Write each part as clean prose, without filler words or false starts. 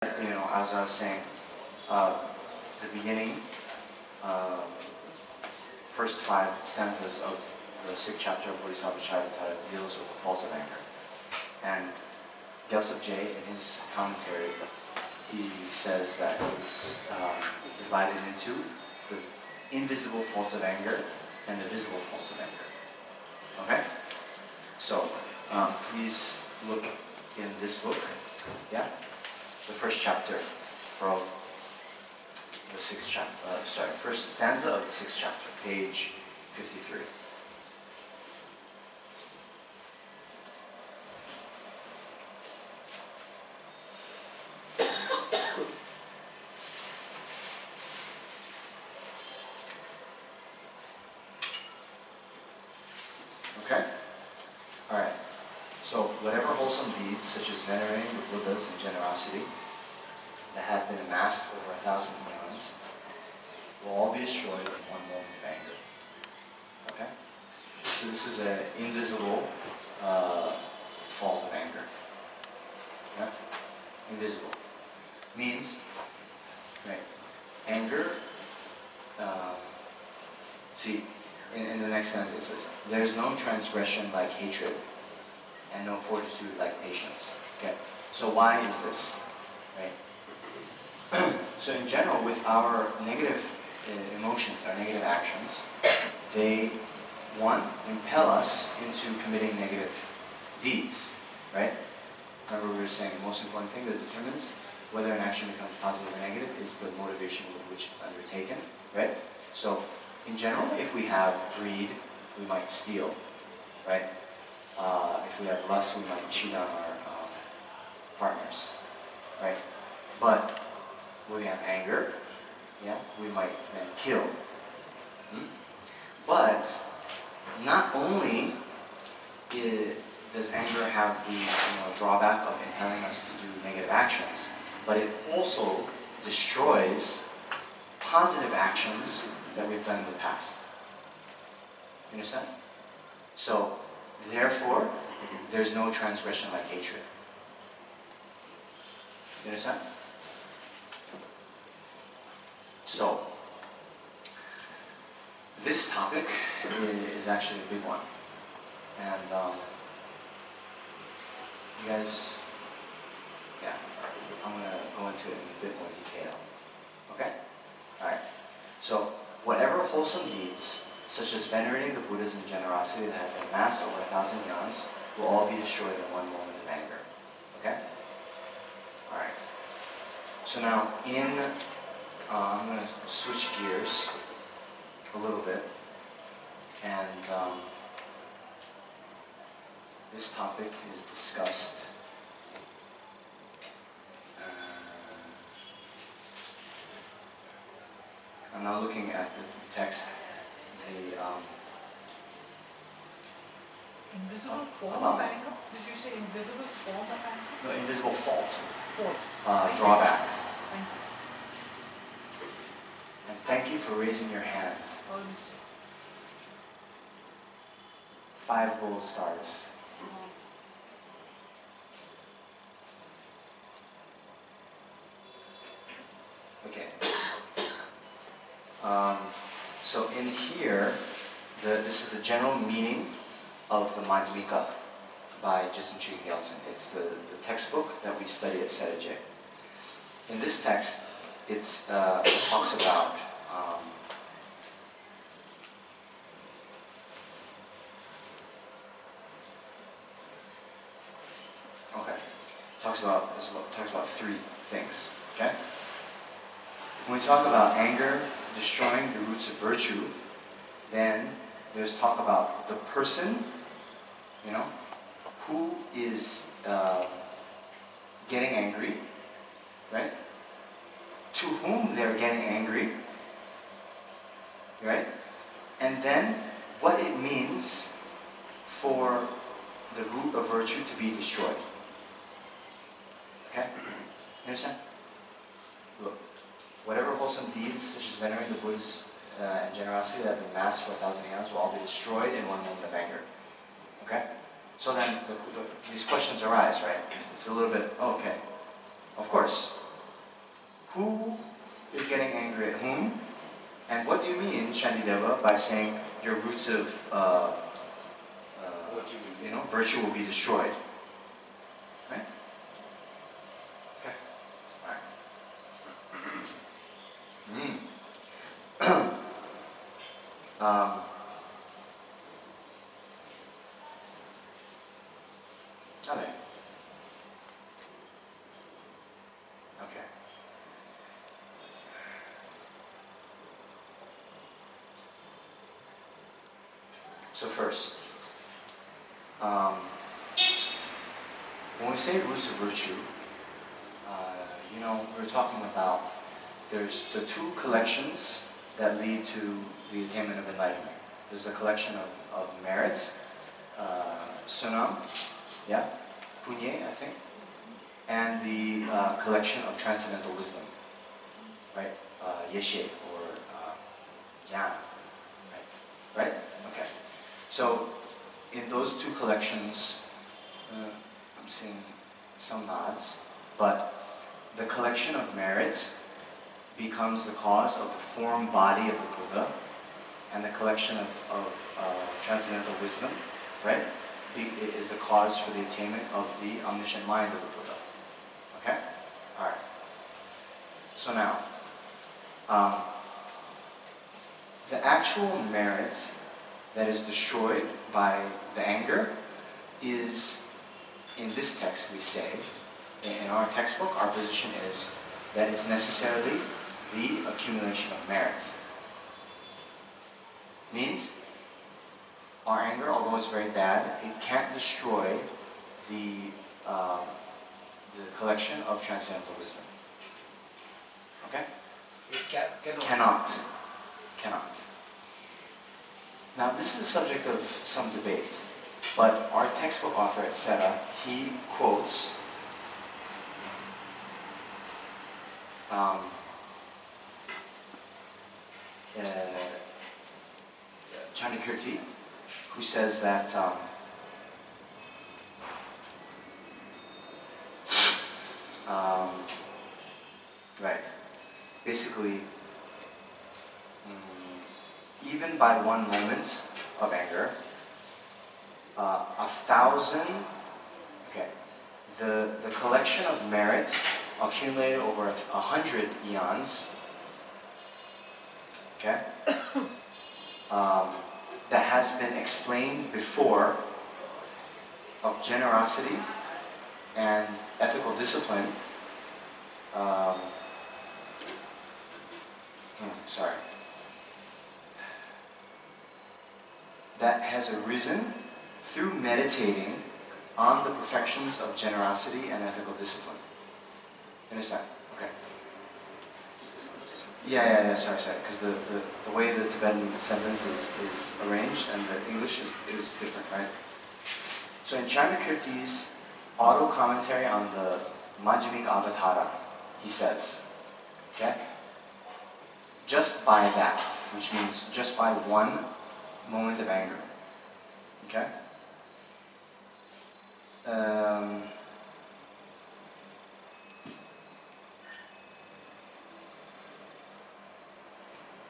As I was saying, the beginning, first 5 stanzas of the 6th chapter of Bodhisattvacharyāvatāra deals with the faults of anger. And Geshe, in his commentary, he says that it's divided into the invisible faults of anger and the visible faults of anger. Okay? So, please look in this book, yeah? The first chapter of the 6th chapter, first stanza of the 6th chapter, page 53. Okay? Alright. So, whatever wholesome deeds, such as venerating the Buddhas and generosity, that have been amassed over 1,000 eons, will all be destroyed in one moment of anger. Okay? So this is an invisible fault of anger. Yeah? Invisible. Means, right, anger, see, in the next sentence it says, there is no transgression like hatred, and no fortitude like patience. Okay? So why is this? Right? So in general, with our negative emotions, our negative actions, they, one, impel us into committing negative deeds, right? Remember we were saying the most important thing that determines whether an action becomes positive or negative is the motivation with which it's undertaken, right? So, in general, if we have greed, we might steal, right? If we have lust, we might cheat on our partners, right? But when we have anger, yeah, we might then kill. But not only does anger have the drawback of impelling us to do negative actions, but it also destroys positive actions that we've done in the past. You understand? So, therefore, there's no transgression like hatred. You understand? So, this topic is actually a big one. And you guys, yeah, I'm going to go into it in a bit more detail. Okay? Alright. So, whatever wholesome deeds, such as venerating the Buddhas and generosity that have been amassed over 1,000 eons, will all be destroyed in one moment of anger. Okay? Alright. So now, I'm going to switch gears a little bit, and this topic is discussed I'm now looking at the text, invisible form of anger? Did you say invisible form of anger? No, invisible fault. Fault. Drawback. Thank you. And thank you for raising your hand. All mistake. 5 gold stars. Okay. So in here, this is the general meaning of the Madhyamika by Jetsun Chögyam Gyaltsen. It's the textbook that we study at Sera Je. In this text, it talks about talks about 3 things. Okay. When we talk about anger destroying the roots of virtue, then there's talk about the person, who is getting angry, right? To whom they're getting angry, right? And then what it means for the root of virtue to be destroyed. Okay? You understand? Look, whatever wholesome deeds, such as venerating the Buddhas and generosity that have been amassed for 1,000 eons, will all be destroyed in one moment of anger. Okay? So then these questions arise, right? It's a little bit, okay, of course, Who is getting angry at whom? And what do you mean, Shantideva, by saying your roots of virtue will be destroyed? Right? Okay. All right. Okay. Okay. So first, when we say roots of virtue, we're talking about there's the two collections that lead to the attainment of enlightenment. There's a collection of merit, sunam, yeah, punye, I think, and the collection of transcendental wisdom, right? Geshe or jnana, right? Okay. So in those two collections, I'm seeing some nods, but the collection of merit becomes the cause of the form body of the Buddha, and the collection of transcendental wisdom, right, is the cause for the attainment of the omniscient mind of the Buddha. Okay? Alright. So now, the actual merit that is destroyed by the anger is, in this text we say, in our textbook, our position is that it's necessarily the accumulation of merit. Means, our anger, although it's very bad, it can't destroy the collection of transcendental wisdom. Okay? It Cannot. Now, this is a subject of some debate, but our textbook author at Sera, he quotes Chandakirti, who says that right, basically, even by one moment of anger, 1,000, okay, the collection of merit accumulated over 100 eons, okay, that has been explained before, of generosity and ethical discipline, that has arisen through meditating on the perfections of generosity and ethical discipline. You understand? Okay. Yeah, sorry, because the way the Tibetan sentence is arranged and the English is different, right? So in Chandakirti's auto-commentary on the Madhyamika he says, okay, just by that, which means just by one moment of anger, okay?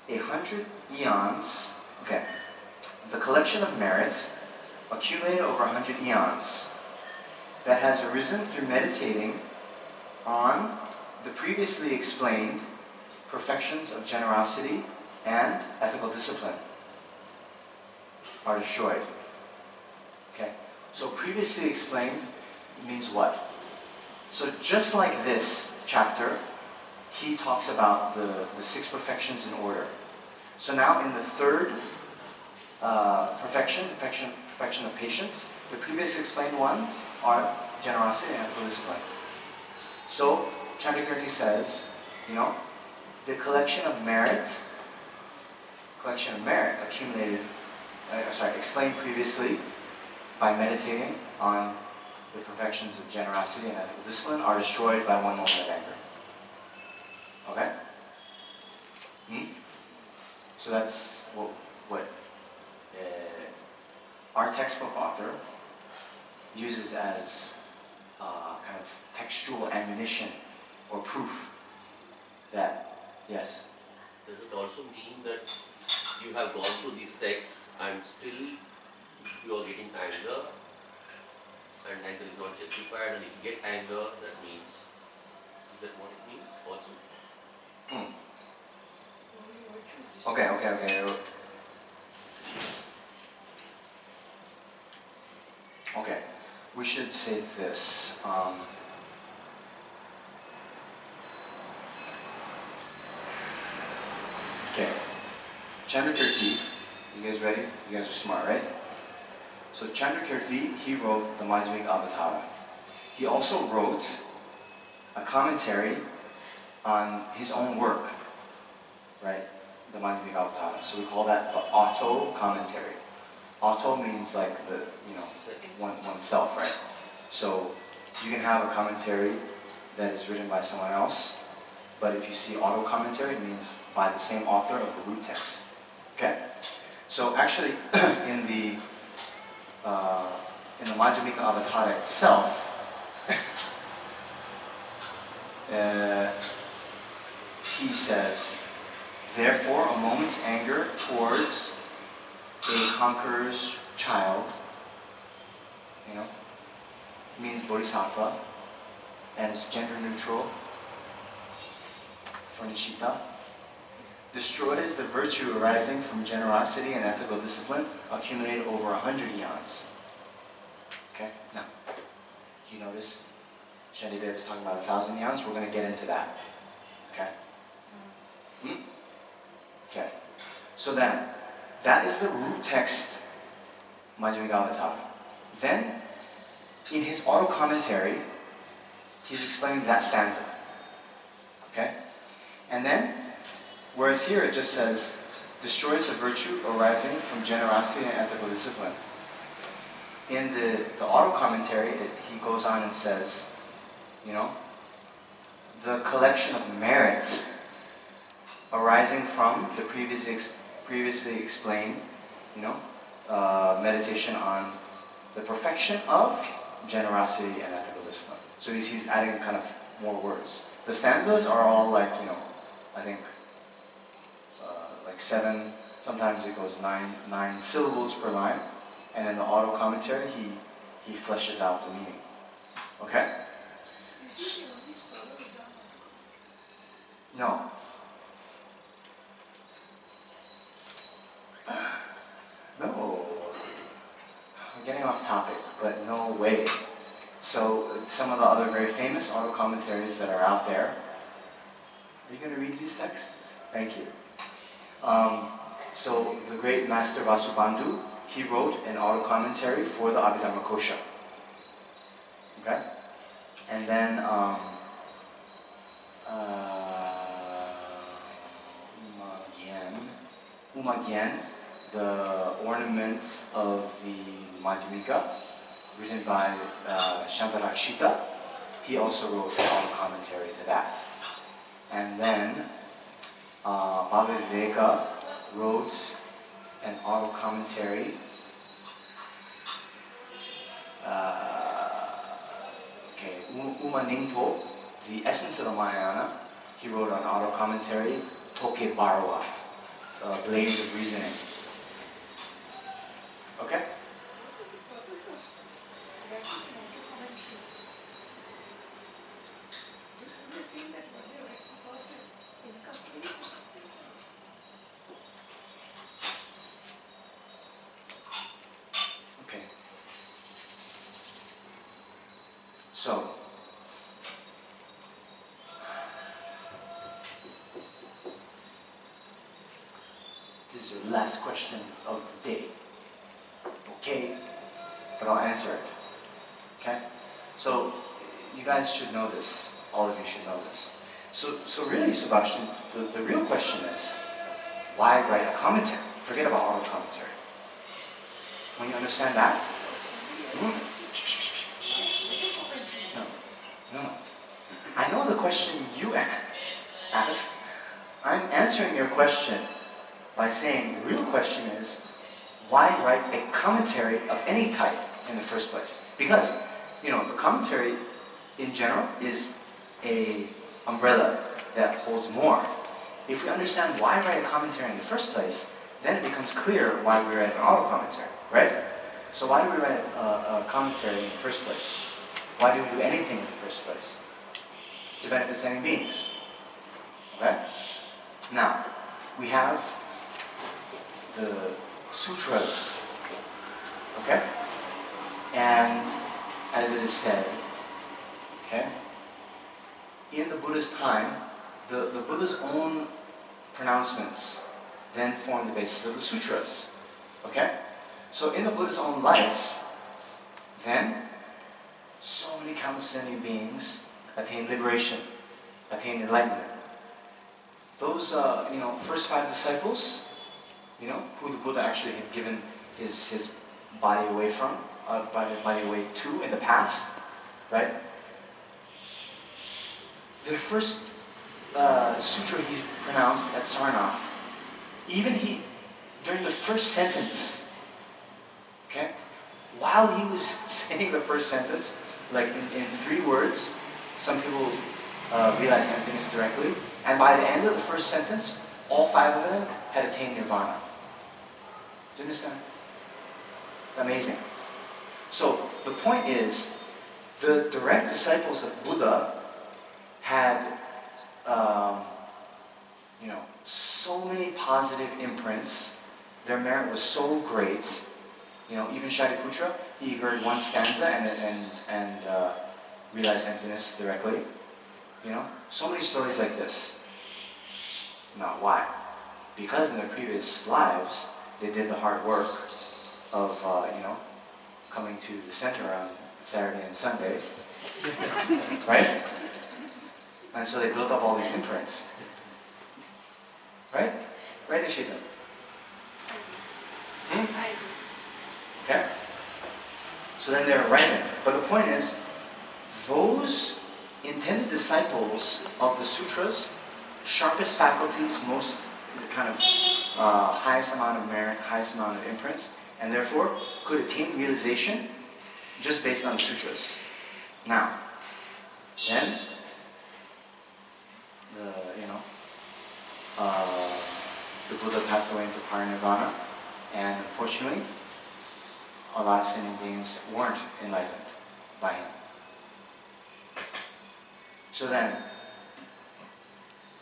100 eons, okay, the collection of merit accumulated over 100 eons that has arisen through meditating on the previously explained perfections of generosity and ethical discipline are destroyed. Okay, so previously explained means what? So just like this chapter, he talks about the 6 perfections in order. So now in the third perfection of patience, the previously explained ones are generosity and ethical discipline. So Chandakirti says, the collection of merit accumulated, explained previously by meditating on the perfections of generosity and ethical discipline are destroyed by one moment of anger. Okay? So that's what our textbook author uses as kind of textual ammunition or proof Yes. Does it also mean that you have gone through these texts and still you are getting anger, and anger is not justified, and if you get anger, that means, is that what it means also? Okay. Okay, we should say this. Okay, Chandrakirti, you guys ready? You guys are smart, right? So Chandrakirti, he wrote the Bodhisattvacharyāvatāra. He also wrote a commentary on his own work, right? The Bodhisattvacharyāvatāra. So we call that the auto commentary. Auto means like the, oneself, right? So you can have a commentary that is written by someone else, but if you see auto commentary, it means by the same author of the root text. Okay? So actually, in the Bodhisattvacharyāvatāra itself, he says, therefore, a moment's anger towards a conqueror's child, means bodhisattva, and is gender neutral for Nishita, destroys the virtue arising from generosity and ethical discipline accumulated over 100 eons. Okay? Now, you notice Shantideva is talking about 1,000 eons. We're going to get into that. Okay? Okay. So then, that is the root text, Bodhisattvacharyāvatāra. Then, in his auto commentary, he's explaining that stanza. Okay? And then, whereas here it just says, destroys the virtue arising from generosity and ethical discipline. In the auto commentary, he goes on and says, the collection of merits arising from the previously explained, meditation on the perfection of generosity and ethical discipline. So he's adding kind of more words. The stanzas are all like, I think, like 7, sometimes it goes 9 syllables per line. And in the auto commentary, he fleshes out the meaning. Okay? No. No. I'm getting off topic, but no way. So, some of the other very famous auto commentaries that are out there. Are you going to read these texts? Thank you. So, the great Master Vasubandhu, he wrote an auto commentary for the Abhidhamma Kosha. Okay? And then, Umagyan, the ornament of the Madhyamika, written by Shantarakshita, he also wrote an auto commentary to that. And then, Bhava Viveka wrote an auto commentary Uma Ningpo, the essence of the Mahayana, he wrote an auto commentary, Toke Bharava, blaze of reasoning. Okay? Okay. So, this is your last question of the day. Okay? But I'll answer it. Okay? So, you guys should know this. All of you should know this. So really, Sebastian, the real question is, why write a commentary? Forget about auto commentary. When you understand that, No. I know the question you ask. I'm answering your question by saying the real question is, why write a commentary of any type in the first place? Because, the commentary in general is a umbrella that holds more. if we understand why write a commentary in the first place, then it becomes clear why we write an auto commentary, right? So why do we write a commentary in the first place? Why do we do anything in the first place? To benefit sentient beings. Okay? Now, we have the sutras. Okay? And as it is said, okay, in the Buddha's time, the Buddha's own pronouncements then form the basis of the sutras. Okay? So in the Buddha's own life, then, so many countless sentient beings attain liberation, attain enlightenment. Those, first 5 disciples, who the Buddha actually had given his body away from, body away to in the past, right? The first sutra he pronounced at Sarnath, even during the first sentence, okay, while he was saying the first sentence, like in 3 words, some people realized emptiness directly, and by the end of the first sentence, all 5 of them had attained nirvana. Do you understand? It's amazing. So the point is, the direct disciples of Buddha had, so many positive imprints. Their merit was so great. Even Shariputra, he heard 1 stanza and realized emptiness directly. So many stories like this. Now, why? Because in their previous lives, they did the hard work of, coming to the center on Saturday and Sunday, right? And so they built up all these imprints, right? Right, Nishita? Okay? So then they're right. But the point is, those intended disciples of the sutras, sharpest faculties, most kind of highest amount of merit, highest amount of imprints, and therefore could attain realization just based on the sutras. Now, then, the Buddha passed away into parinirvana, and unfortunately, a lot of sentient beings weren't enlightened by him. So then,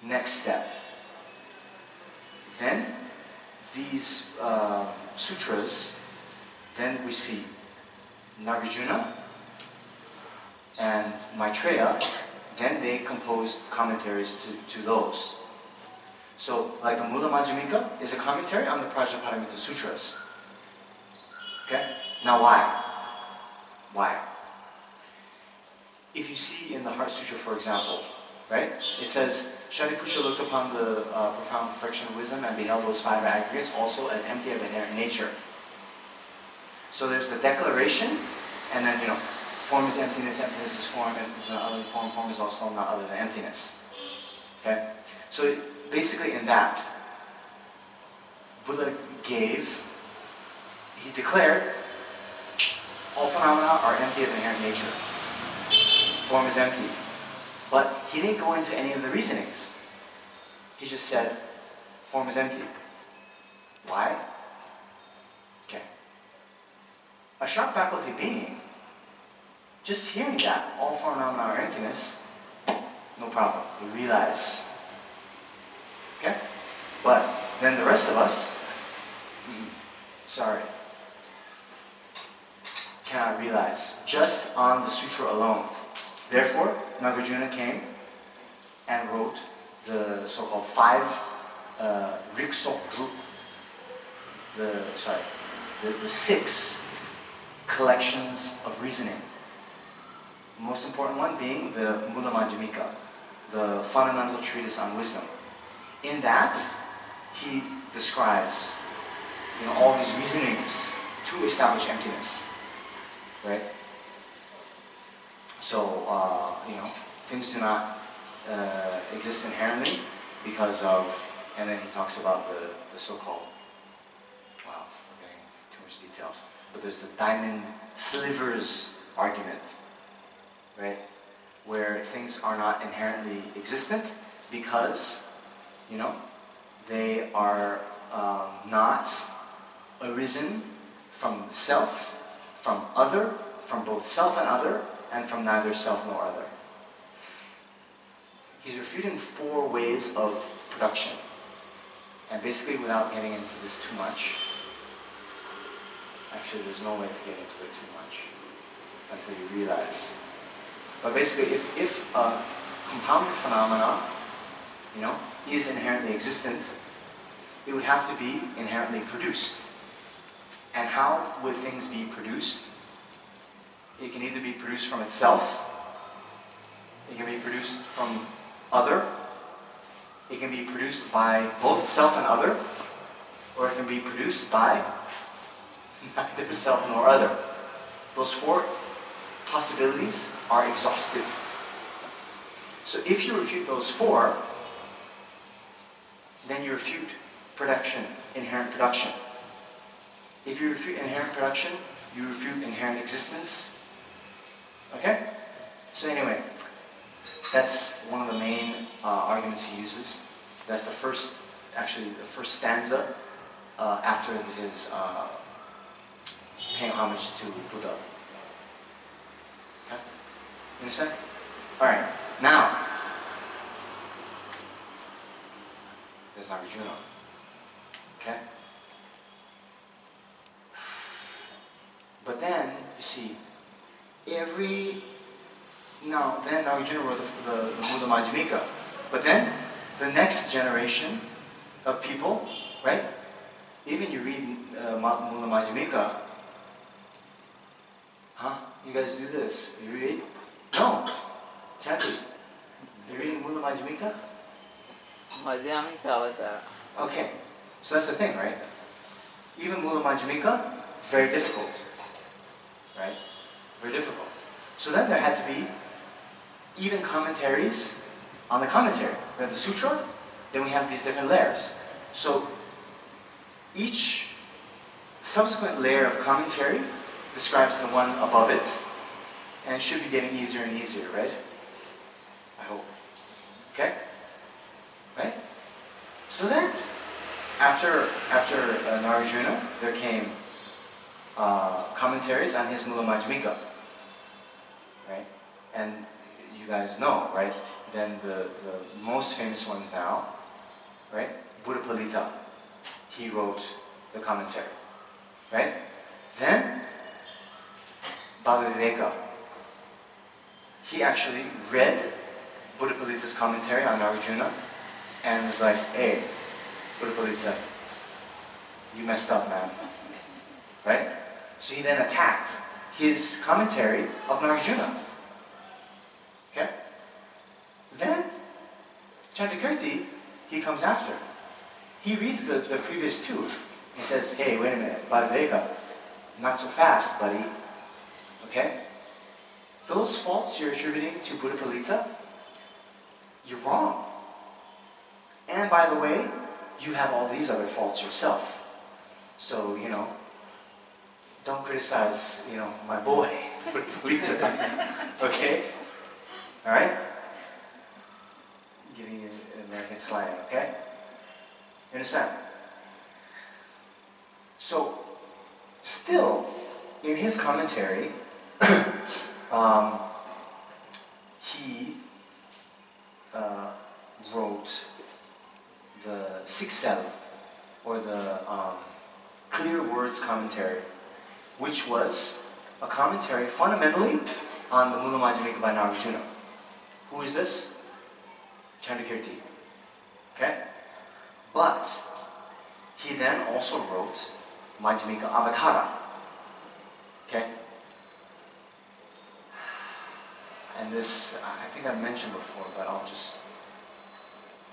next step. Then, these sutras, then we see Nagarjuna and Maitreya, then they composed commentaries to those. So, like the Mula Madhyamika is a commentary on the Prajnaparamita Sutras. Okay? Now why? Why? If you see in the Heart Sutra, for example, right? It says, Shariputra looked upon the profound perfection of wisdom and beheld those 5 aggregates also as empty of inherent nature. So there's the declaration, and then, form is emptiness, emptiness is form, emptiness is not other than form, form is also not other than emptiness. Okay? So basically in that, Buddha he declared, all phenomena are empty of inherent nature. Form is empty. But he didn't go into any of the reasonings. He just said, form is empty. Why? Okay. A sharp faculty being, just hearing that, all phenomena are emptiness, no problem. We realize. Okay? But then the rest of us, cannot realize, just on the sutra alone. Therefore, Nagarjuna came and wrote the so-called 5 Riksok Drup, the 6 collections of reasoning. The most important one being the Mula Madhyamika, the fundamental treatise on wisdom. In that, he describes all these reasonings to establish emptiness, right? So, things do not exist inherently because of, and then he talks about the so-called, we're getting too much detail, but there's the diamond slivers argument, right? Where things are not inherently existent because you know, they are not arisen from self, from other, from both self and other, and from neither self nor other. He's refuting 4 ways of production. And basically, without getting into this too much, actually there's no way to get into it too much until you realize. But basically, if a compounded phenomena, you know, is inherently existent, it would have to be inherently produced. And how would things be produced? It can either be produced from itself, it can be produced from other, it can be produced by both self and other, or it can be produced by neither self nor other. Those 4 possibilities are exhaustive. So if you refute those 4, then you refute production, inherent production. If you refute inherent production, you refute inherent existence. Okay? So anyway, that's one of the main arguments he uses. That's the first stanza after his paying homage to Buddha. Okay? You understand? Alright, now, there's Nagarjuna. Okay? But then, you see, then Nagarjuna wrote the Buddha Majjhimika. But then, the next generation of people, right? Even you read Buddha Majjhimika, huh? You guys do this. You read? No. Chanti, you reading Buddha Majjhimika? Bodhisattvacharyāvatāra. Okay. So that's the thing, right? Even Buddha Majjhimika, very difficult. Right? Very difficult. So then there had to be even commentaries on the commentary. We have the sutra, then we have these different layers. So each subsequent layer of commentary describes the one above it, and it should be getting easier and easier, right? I hope. Okay? Right? So then, after Nagarjuna, there came commentaries on his Mula Majjhimika, right? And you guys know, right? Then the most famous ones now, right? Buddhapalita, he wrote the commentary, right? Then Bhagavad-viveka, he actually read Buddhapalita's commentary on Nagarjuna and was like, hey, Buddhapalita, you messed up, man, right? So he then attacked his commentary of Nagarjuna. Okay? Then, Chantakirti, he comes after. He reads the previous 2. He says, hey, wait a minute, Bhagavad-viveka, not so fast, buddy. Okay? Those faults you're attributing to Buddhapalita, you're wrong. And by the way, you have all these other faults yourself. So, you know, don't criticize, you know, my boy, Buddhapalita. Okay? Alright? Giving you American slang, okay? You understand? So, still, in his commentary, he wrote the CKSL, or the Clear Words commentary, which was a commentary fundamentally on the Mula Majjhimika by Nagarjuna. Who is this? Chantakirti. Okay? But he then also wrote Majjhimika Avatara. Okay? And this, I think I mentioned before, but I'll just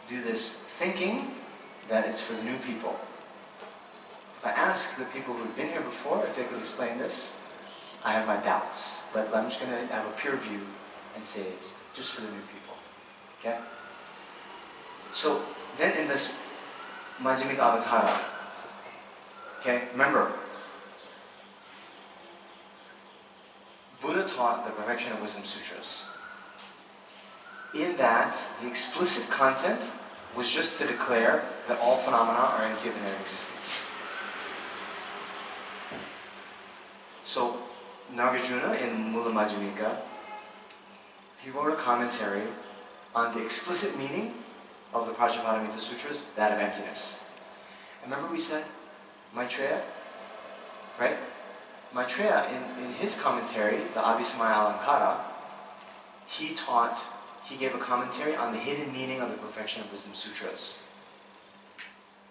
do this thinking that it's for the new people. If I ask the people who've been here before if they could explain this, I have my doubts. But I'm just going to have a pure view and say it's just for the new people. Okay? So, then in this Majjhimika Avatara, okay, remember, Buddha taught the Perfection of Wisdom Sutras. In that, the explicit content was just to declare that all phenomena are empty of inherent existence. So Nagarjuna in Mula Madhyamika, he wrote a commentary on the explicit meaning of the Prajnaparamita Sutras, that of emptiness. And remember we said Maitreya, right? Maitreya in his commentary, the Abhisamaya Alankara, he gave a commentary on the hidden meaning of the Perfection of Wisdom Sutras,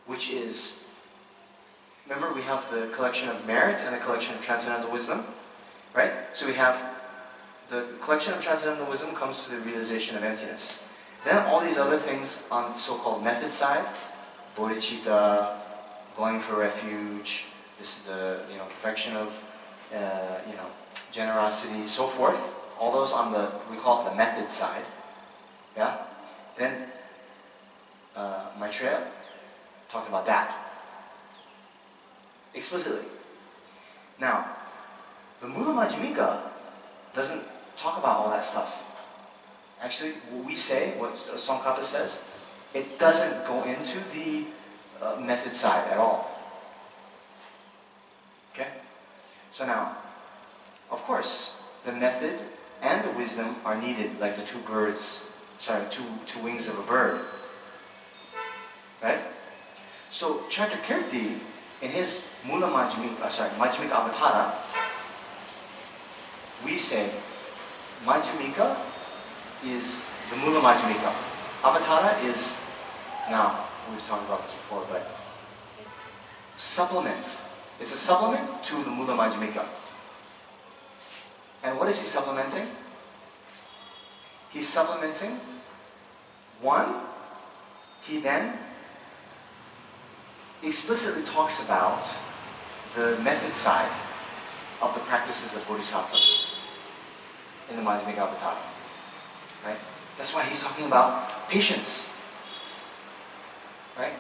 which is, remember we have the collection of merit and the collection of transcendental wisdom, right? So we have the collection of transcendental wisdom comes to the realization of emptiness. Then all these other things on the so-called method side, Bodhicitta, going for refuge, the perfection of generosity, so forth. All those on the, we call it the method side. Yeah? Then Maitreya talked about that explicitly. Now, the Mula Madhyamika doesn't talk about all that stuff. Actually, what we say, what Tsongkhapa says, it doesn't go into the method side at all. Okay? So now, of course, the method and the wisdom are needed, like the two wings of a bird. Right? So Chandrakirti, in his Mula Madhyamika Avatara, we say Madhyamika is the Mula Madhyamika. Avatara is, now, we were talking about this before, but supplement. It's a supplement to the Mula Madhyamika. And what is he supplementing? He's supplementing, one, he then explicitly talks about the method side of the practices of bodhisattvas in the Madhyamika Avatara. Right? That's why he's talking about patience. Right?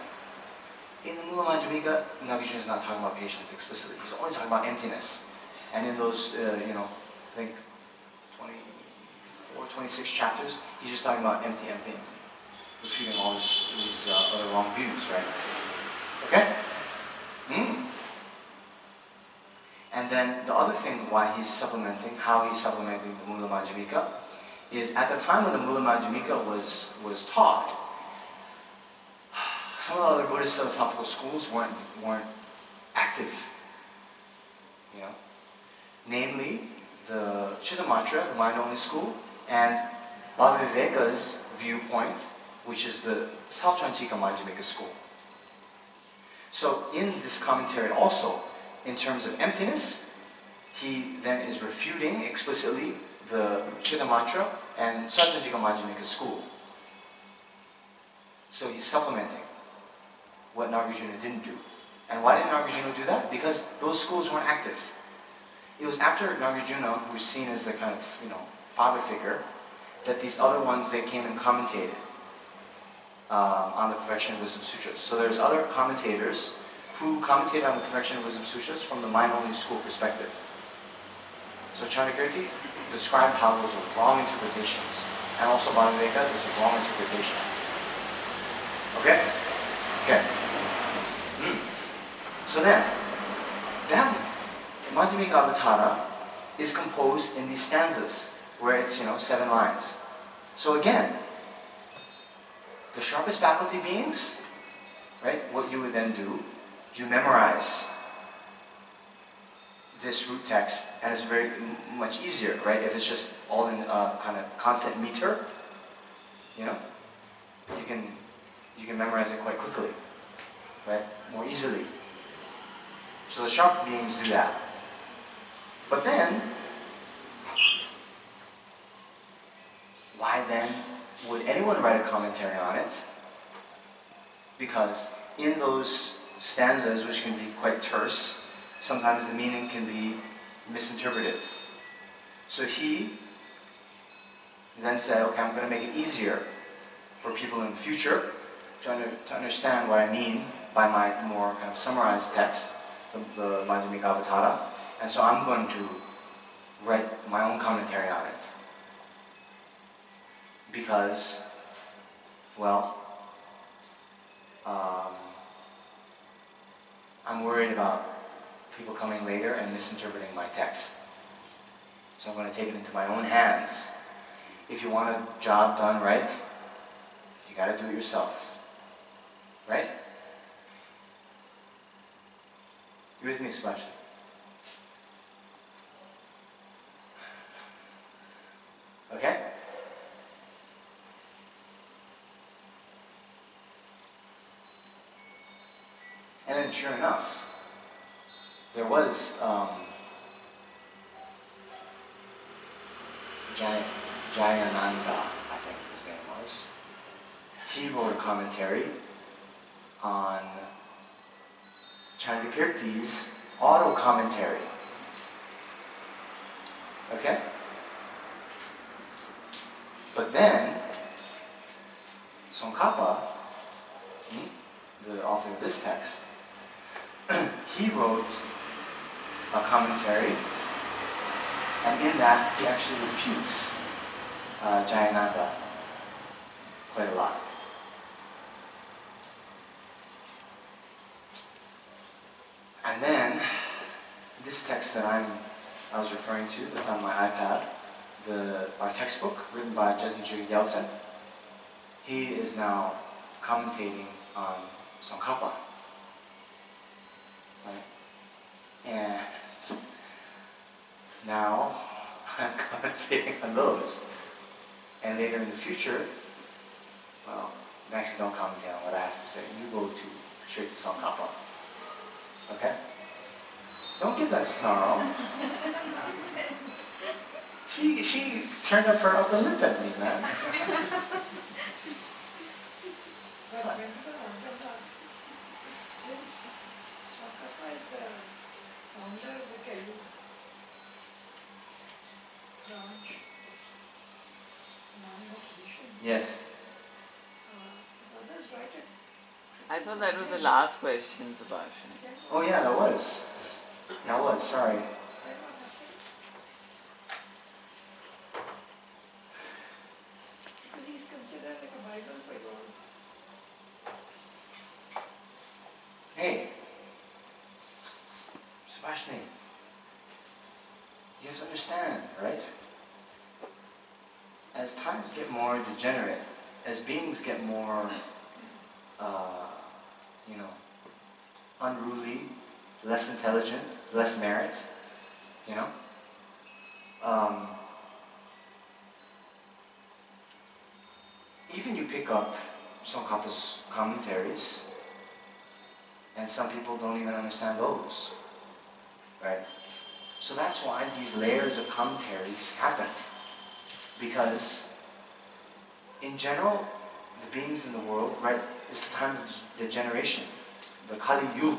In the Mula Madhyamika, Nagarjuna is not talking about patience explicitly. He's only talking about emptiness. And in those, I think 24, 26 chapters, he's just talking about empty, empty, empty. Refuting all these other wrong views, right? Okay? And then the other thing why he's supplementing, how he's supplementing the Mula Madhyamika, is at the time when the Mula Madhyamika was taught, some of the other Buddhist philosophical schools weren't active. You know? Namely, the Chittamantra, the mind-only school, and Bhava Viveka's viewpoint, which is the Sautrantika Madhyamika school. So in this commentary also, in terms of emptiness, he then is refuting explicitly the Chittamantra and Sautrantika Madhyamika school. So he's supplementing what Nagarjuna didn't do. And why did Nagarjuna do that? Because those schools weren't active. It was after Nagarjuna, who was seen as the kind of, father figure, that these other ones, they came and commentated on the Perfection of Wisdom Sutras. So there's other commentators who commentated on the Perfection of Wisdom Sutras from the mind-only school perspective. So Chandrakirti described how those were wrong interpretations. And also Bhadaveka is a wrong interpretation. Okay? Okay. So then, that Madhyamika Avatara is composed in these stanzas, where it's, 7 lines. So again, the sharpest faculty beings, right, what you would then do, you memorize this root text, and it's very much easier, right, if it's just all in kind of constant meter, you can memorize it quite quickly, right, more easily. So the sharp beings do that. But then, why then would anyone write a commentary on it? Because in those stanzas, which can be quite terse, sometimes the meaning can be misinterpreted. So he then said, okay, I'm going to make it easier for people in the future to understand what I mean by my more kind of summarized text, the Madhyamika Avatara, and so I'm going to write my own commentary on it. Because, well, I'm worried about people coming later and misinterpreting my text. So I'm going to take it into my own hands. If you want a job done right, you got to do it yourself. Right? You with me, Sebastian? Okay? And then sure enough, there was Jayananda, I think his name was. He wrote a commentary on Chandrakirti's auto-commentary. Okay? But then, Tsongkhapa, the author of this text, he wrote a commentary, and in that he actually refutes Jayananda quite a lot. And then this text that I was referring to, that's on my iPad, our textbook written by Jesnjig Yeltsin, he is now commentating on Tsongkhapa. Right? And now I'm commentating on those. And later in the future, well, actually don't commentate on what I have to say. You go straight to Tsongkhapa. Okay? Don't give that snarl. She turned up her upper lip at me, man. But since Tsongkhapa is the founder of the Kelu branch, tradition, Yes. others write it. I thought that was the last question, Subhashan. Oh yeah, that was. That was, sorry. Because he's considered like a Bible for you all. Hey, Sebastian, you have to understand, right? As times get more degenerate, as beings get more, unruly, less intelligent, less merit, even you pick up Tsongkhapa's commentaries, and some people don't even understand those, right? So that's why these layers of commentaries happen. Because in general, the beings in the world, right, it's the time of degeneration, the Kali Yuga.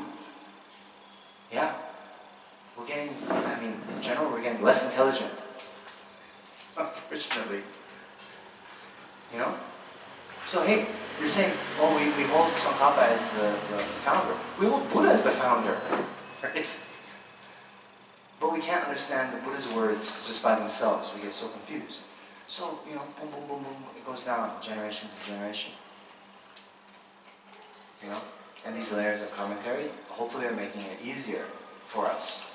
Yeah? In general, we're getting less intelligent. Unfortunately. So hey, you're saying, oh, we hold Tsongkhapa as the founder. We hold Buddha as the founder. Right? But we can't understand the Buddha's words just by themselves. We get so confused. So, boom, boom, boom, boom, it goes down generation to generation. And these layers of commentary, hopefully are making it easier for us.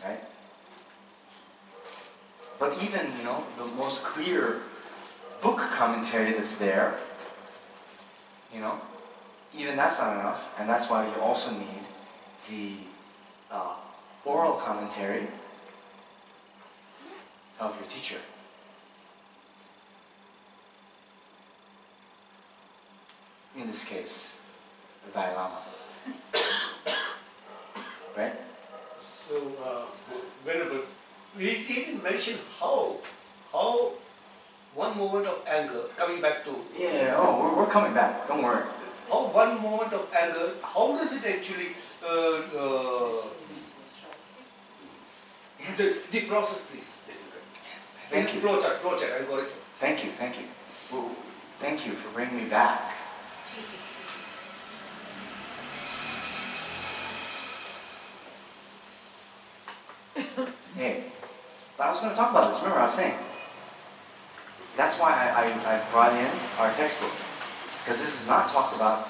Right? But even, the most clear book commentary that's there, even that's not enough, and that's why you also need the oral commentary of your teacher. In this case, the Dalai Lama. Right? So, Venerable, we didn't mention how one moment of anger, coming back to... We're coming back, don't worry. How one moment of anger, how does it actually, the process please. Thank you. Flowchart, algorithm. Thank you. Well, thank you for bringing me back. Hey, but I was going to talk about this. Remember, I was saying. That's why I brought in our textbook. Because this is not talked about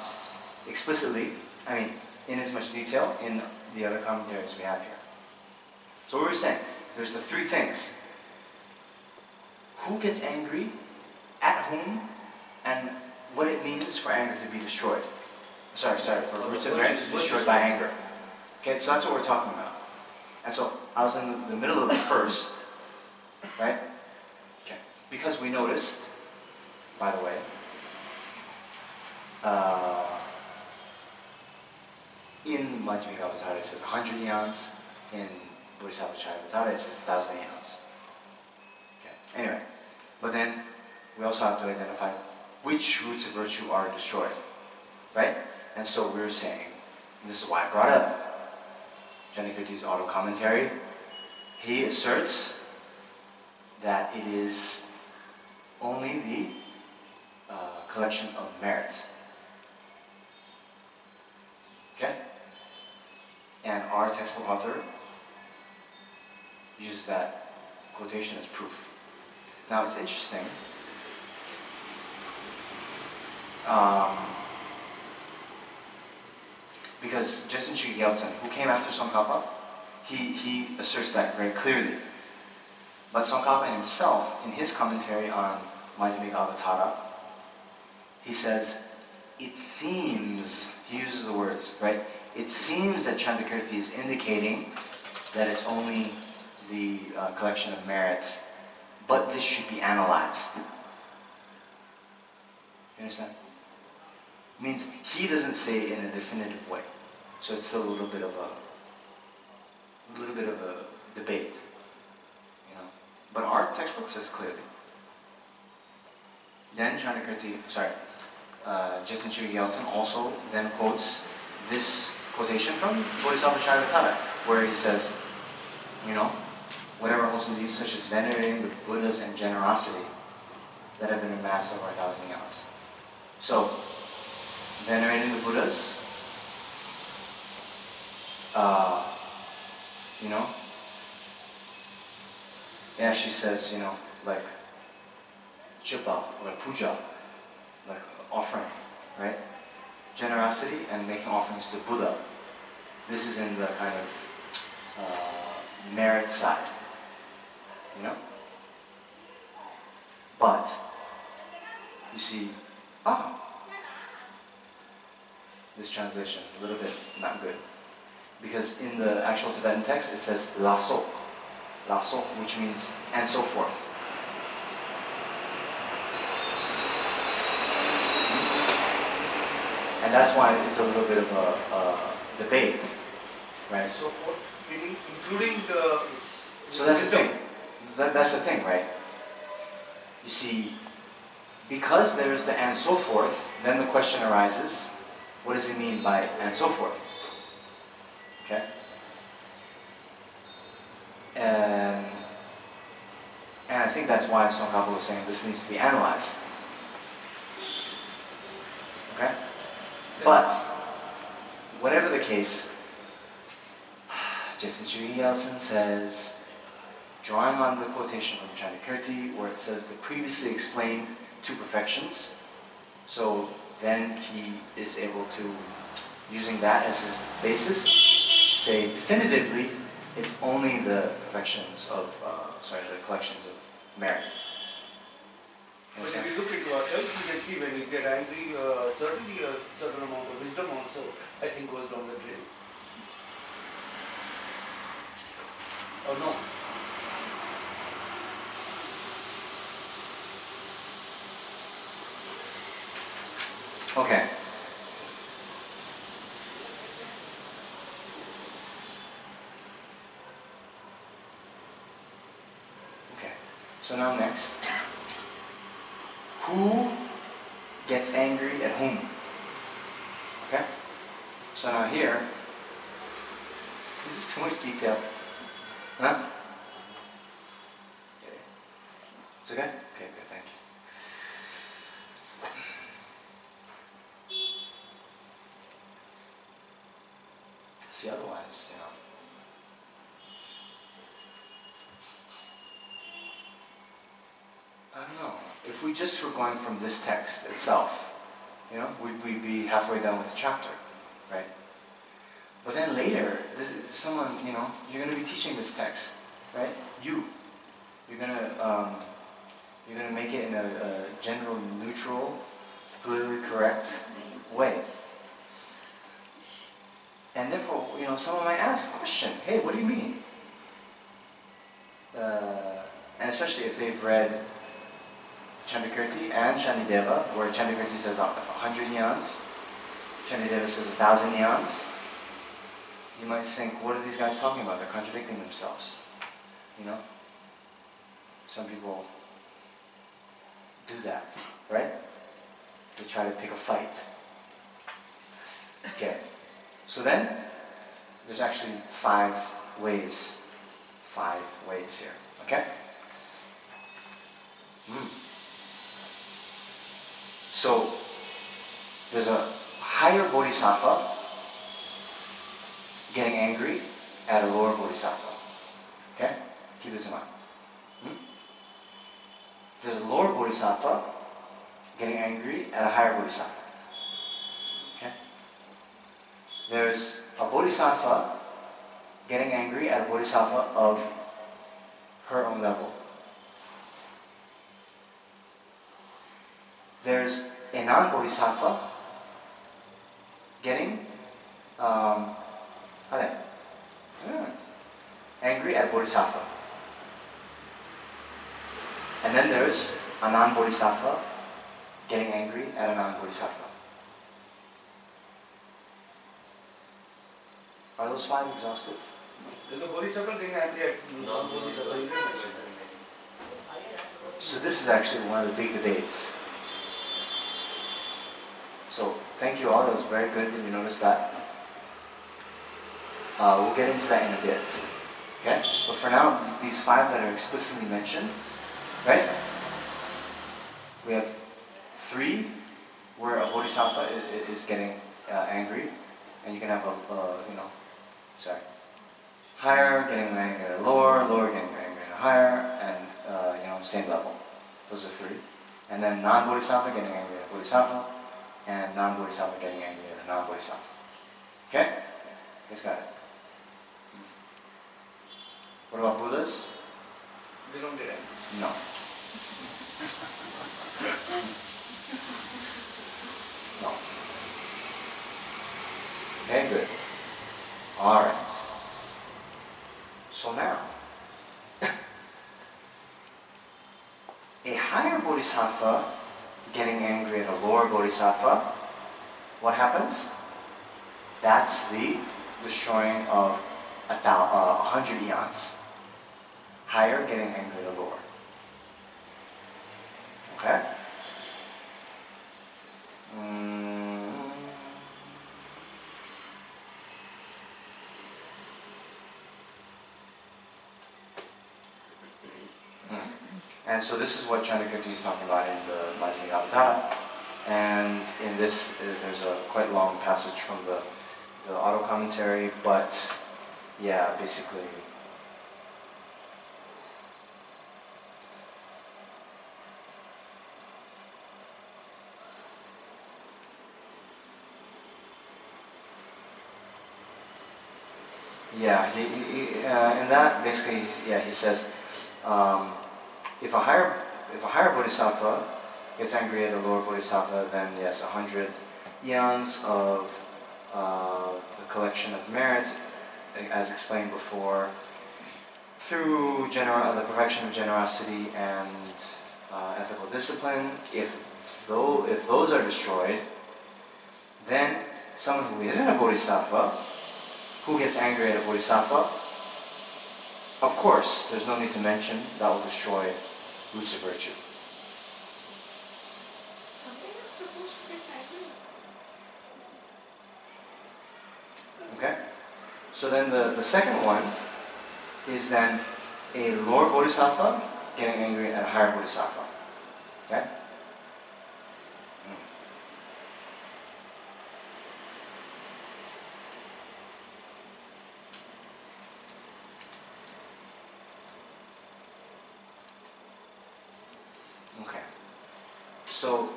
explicitly, I mean, in as much detail in the other commentaries we have here. So what we're saying, there's the three things. Who gets angry, at whom, and what it means for anger to be destroyed. Sorry, for roots of merit to be destroyed by anger. Okay, so that's what we're talking about. And so I was in the middle of the first, right? Okay, because we noticed, by the way, in Bodhisattvacharyāvatāra it says 100 eons, in Bodhisattvacharyāvatāra it says 1,000 eons. Okay, anyway, but then we also have to identify which roots of virtue are destroyed, right? And so we're saying, and this is why I brought up Janikirti's auto-commentary. He asserts that it is only the collection of merit. Okay? And our textbook author uses that quotation as proof. Now it's interesting. Because Geshe Abbot, who came after Tsongkhapa, he asserts that very clearly. But Tsongkhapa himself, in his commentary on Bodhisattvacharyāvatāra, he says, it seems, he uses the words, right? It seems that Chandrakirti is indicating that it's only the collection of merits, but this should be analyzed. You understand? Means he doesn't say it in a definitive way. So it's still a little bit of a debate. You know. But our textbook says clearly. Then Geshe Abbot also then quotes this quotation from Bodhisattvacharyāvatāra, where he says, you know, whatever wholesome deeds such as venerating the Buddhas and generosity that have been amassed over 1,000 eons. So, venerating the Buddhas, you know, it actually says, you know, like chipa, or puja, like offering, right? Generosity and making offerings to Buddha. This is in the kind of merit side, you know? But, you see, this translation, a little bit not good. Because in the actual Tibetan text it says laso, which means and so forth. And that's why it's a little bit of a debate, right? So forth, including the... So that's the thing. That's the thing, right? You see, because there's the and so forth, then the question arises, what does it mean by and so forth? Okay? And I think that's why Tsongkhapa was saying this needs to be analyzed. Okay? But, whatever the case, Geshe Abbot says, drawing on the quotation from Chandrakirti, where it says the previously explained two perfections, so then he is able to, using that as his basis, say definitively it's only the perfections of, the collections of merit. But if we look into ourselves, we can see when we get angry, certainly a certain amount of wisdom also, I think, goes down the drain. Or no? Okay. Okay. So now next. Who gets angry at whom? Okay? So now here, this is too much detail. Huh? Okay. It's okay? Okay, good, thank you. See, otherwise, you know. I don't know. If we just were going from this text itself, You know, we'd be halfway done with the chapter, right? But then later, someone, you know, you're going to be teaching this text, right? You're gonna make it in a general, neutral, politically correct way. And therefore, you know, someone might ask the question, hey, what do you mean? And especially if they've read Chandakirti and Shantideva, where Chandakirti says 100 yans, Shantideva says 1,000 yans, you might think, what are these guys talking about? They're contradicting themselves. You know? Some people do that, right? They try to pick a fight. Okay. So then, there's actually 5 ways. 5 ways here. Okay? So, there's a higher bodhisattva getting angry at a lower bodhisattva. Okay? Keep this in mind. There's a lower bodhisattva getting angry at a higher bodhisattva. Okay? There's a bodhisattva getting angry at a bodhisattva of her own level. There's a non-bodhisattva getting angry at a bodhisattva. And then there's a non-bodhisattva getting angry at a non-bodhisattva. Are those 5 exhaustive? There's a bodhisattva getting angry at non-bodhisattva. So this is actually one of the big debates. So thank you all, that was very good that you noticed that. We'll get into that in a bit. Okay? But for now, these 5 that are explicitly mentioned, right? We have 3 where a bodhisattva is getting angry, and you can have higher getting angry at a lower, lower getting angry at a higher, and same level. Those are 3. And then non-bodhisattva getting angry at a bodhisattva, and non-bodhisattva getting angry at a non-bodhisattva. Okay? You guys got it? What about Buddhas? They don't get angry. No. No. Okay, good. Alright. So now, a higher bodhisattva getting angry at a lower bodhisattva, what happens? That's the destroying of 100 eons. Higher getting angry at a lower. Okay? And so this is what Chandakirti is talking about in the Madhyamika. And in this, there's a quite long passage from the auto commentary, but yeah, basically. Yeah, in that basically, yeah, he says, if a higher bodhisattva gets angry at a lower bodhisattva, then yes, 100 eons of the collection of merit, as explained before, through the perfection of generosity and ethical discipline. If those are destroyed, then someone who isn't a bodhisattva, who gets angry at a bodhisattva, of course, there's no need to mention, that will destroy roots of virtue. Are they not supposed to get angry? Okay? So then the second one is then a lower bodhisattva getting angry at a higher bodhisattva. Okay? Okay. So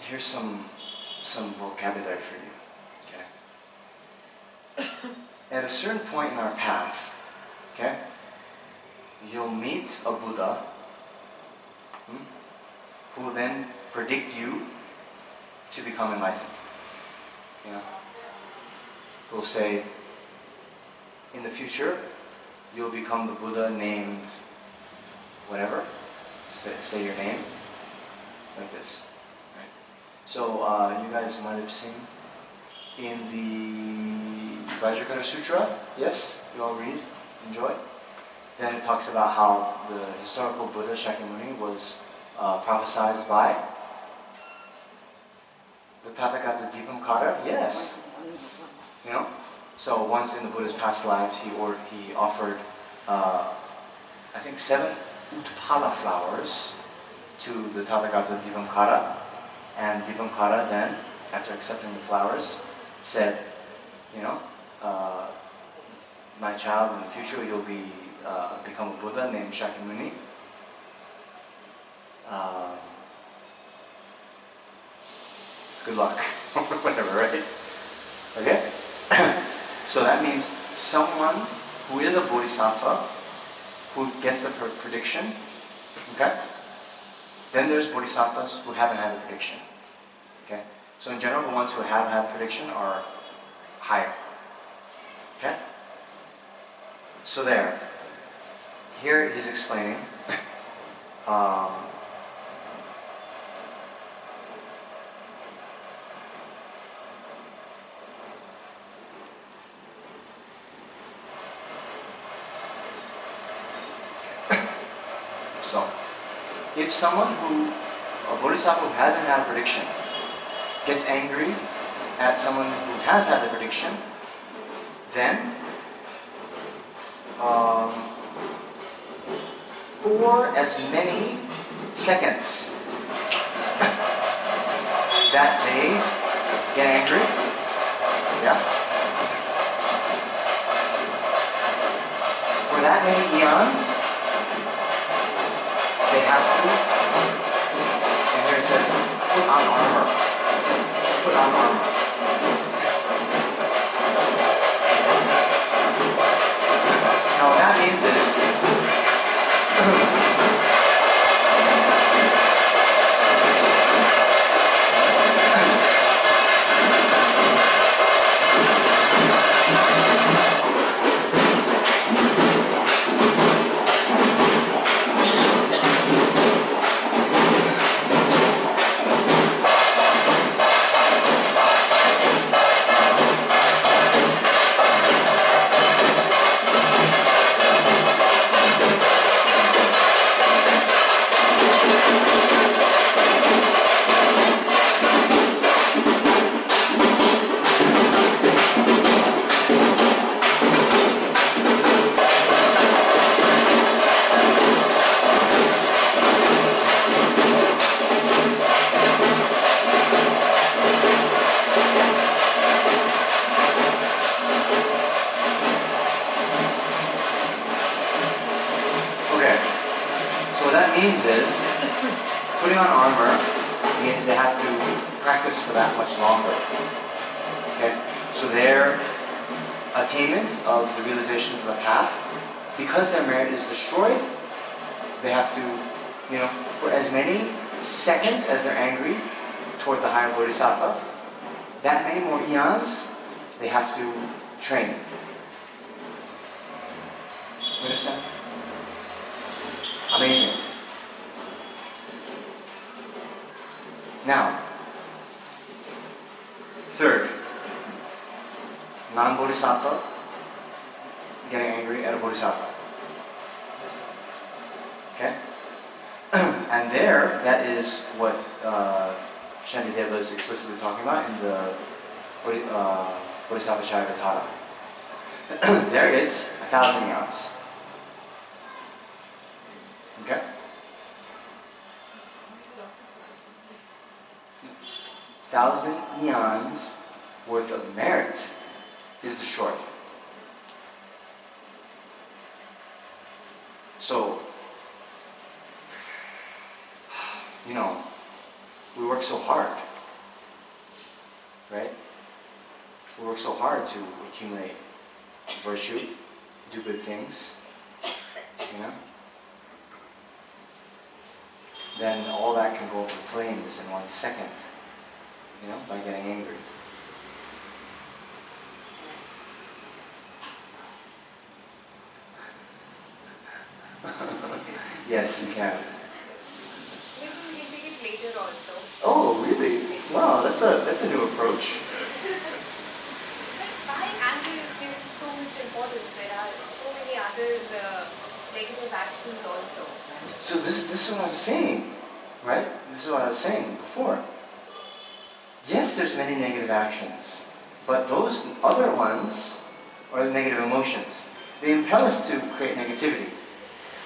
here's some vocabulary for you. Okay. At a certain point in our path, okay, you'll meet a Buddha who will then predict you to become enlightened. You know, who will say, in the future, you'll become the Buddha named whatever. Say your name, like this. Right? So you guys might have seen in the Vajrakara Sutra, yes? You all read, enjoy? Then it talks about how the historical Buddha Shakyamuni was prophesied by the Tathagata Dipamkara, yes. You know? So once in the Buddha's past lives, he offered, I think 7 Utpala flowers to the Tathagata Dipamkara, and Dipamkara then, after accepting the flowers, said, you know, my child, in the future you'll become a Buddha named Shakyamuni. Good luck, whatever, right? Okay? So that means someone who is a Bodhisattva, who gets the prediction, okay? Then there's Bodhisattvas who haven't had the prediction, okay? So in general, the ones who have had prediction are higher, okay? So there. Here he's explaining so, if someone a Bodhisattva who hasn't had a prediction, gets angry at someone who has had the prediction, then for as many seconds that they get angry, yeah, for that many eons, they have to, and here it says, put on armor. Put on armor. Now what that means is, putting on armor means they have to practice for that much longer. Okay? So their attainment of the realizations of the path, because their merit is destroyed, they have to, you know, for as many seconds as they're angry toward the higher Bodhisattva, that many more eons, they have to train. You understand? Amazing. Now, third, non-Bodhisattva getting angry at a Bodhisattva. Okay? And there, that is what Shantideva is explicitly talking about in the Bodhisattvacharyāvatāra. There it's 1,000 eons. Okay? 1,000 eons worth of merit is destroyed. So, you know, we work so hard we work so hard to accumulate virtue, do good things, you know, then all that can go up in flames in 1 second, you know, by getting angry. Yes, you can. Maybe we can take it later also. Oh, really? Wow, that's a new approach. Why anger is given so much importance? There are so many other negative actions also. So this is what I'm saying, right? This is what I was saying before. Yes, there's many negative actions, but those other ones, or negative emotions, they impel us to create negativity.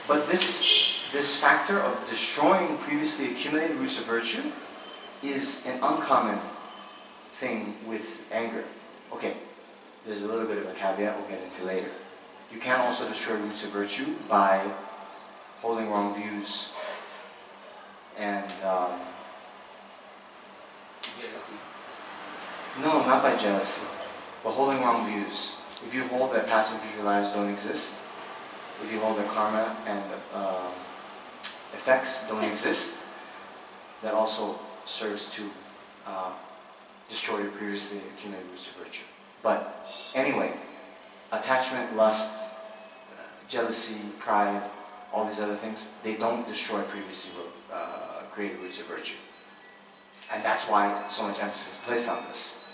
But this factor of destroying previously accumulated roots of virtue is an uncommon thing with anger. Okay, there's a little bit of a caveat we'll get into later. You can also destroy roots of virtue by holding wrong views and Jealousy. no, not by jealousy, but holding wrong views. If you hold that past and future lives don't exist, if you hold that karma and effects don't exist, that also serves to destroy your previously accumulated roots of virtue. But anyway, attachment, lust, jealousy, pride, all these other things, they don't destroy previously created roots of virtue. And that's why so much emphasis is placed on this.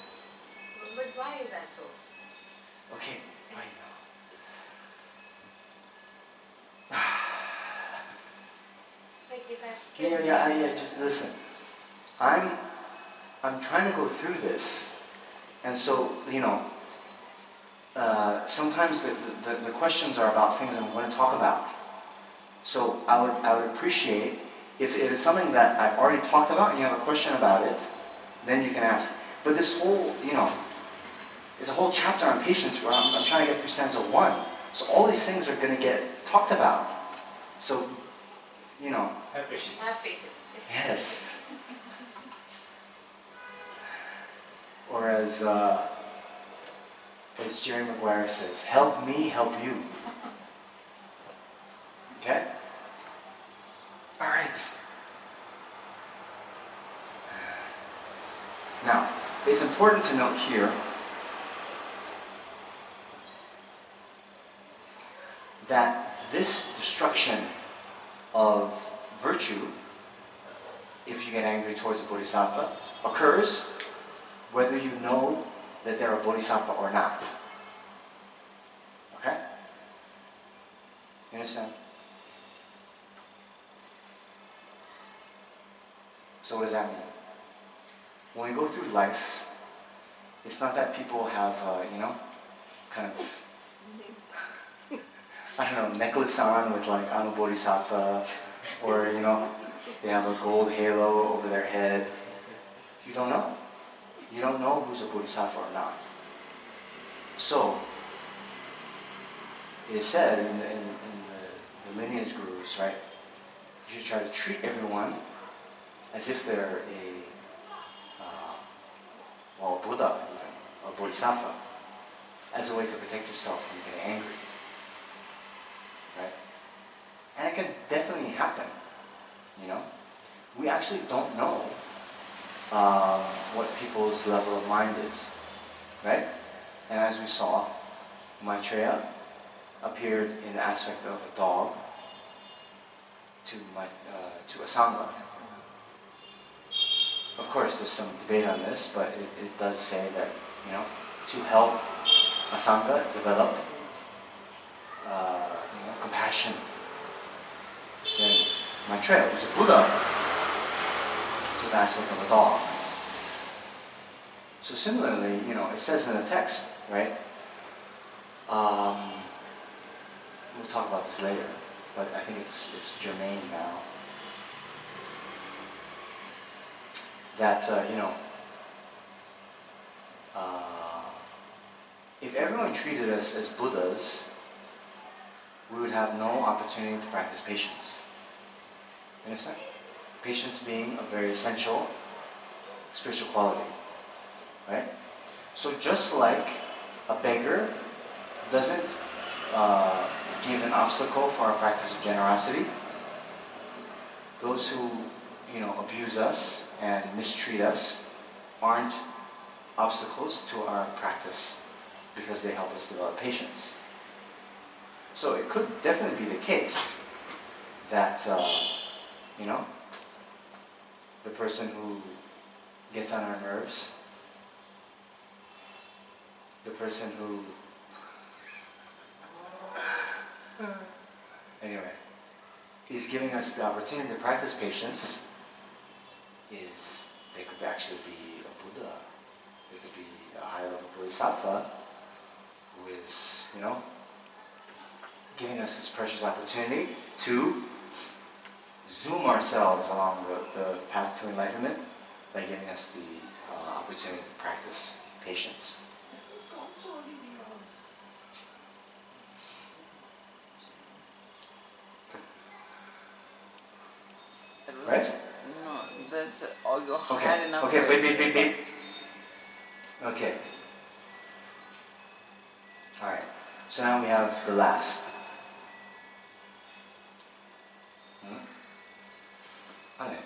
But why is that so? Okay, I Like if I know. Yeah, just listen. I'm trying to go through this, and so, you know, sometimes the questions are about things I'm going to talk about. So I would appreciate if it is something that I've already talked about and you have a question about it, then you can ask. But this whole, you know, there's a whole chapter on patience where I'm trying to get through stanza 1. So all these things are going to get talked about. So, you know. Have patience. have patience. Yes. Or as Jerry Maguire says, help me help you. Okay? All right. Now, it's important to note here that this destruction of virtue, if you get angry towards a bodhisattva, occurs whether you know that they're a bodhisattva or not. Okay? You understand? So what does that mean? When we go through life, it's not that people have, you know, kind of, I don't know, necklace on with like, I'm a bodhisattva, or, you know, they have a gold halo over their head. You don't know. You don't know who's a bodhisattva or not. So, it is said in the lineage gurus, right? You should try to treat everyone as if they're a Buddha, even, a bodhisattva, as a way to protect yourself from getting angry. Right? And it can definitely happen, you know? We actually don't know what people's level of mind is, right? And as we saw, Maitreya appeared in the aspect of a dog to a sangha. Of course, there's some debate on this, but it does say that, you know, to help a sangha develop, you know, compassion. Then Maitreya was a Buddha to the aspect of a dog. So similarly, you know, it says in the text, right? We'll talk about this later, but I think it's germane now. That, you know, if everyone treated us as Buddhas, we would have no opportunity to practice patience. You understand? Patience being a very essential spiritual quality, right? So just like a beggar doesn't give an obstacle for our practice of generosity, those who abuse us and mistreat us aren't obstacles to our practice because they help us develop patience. So it could definitely be the case that the person who gets on our nerves, the person who anyway, he's giving us the opportunity to practice patience. They could actually be a Buddha, they could be a high-level Bodhisattva who is, giving us this precious opportunity to zoom ourselves along the path to enlightenment by giving us the opportunity to practice patience. Right? No, that's all you Okay. had enough. Okay, wait. Okay. Alright. So now we have the last. Okay.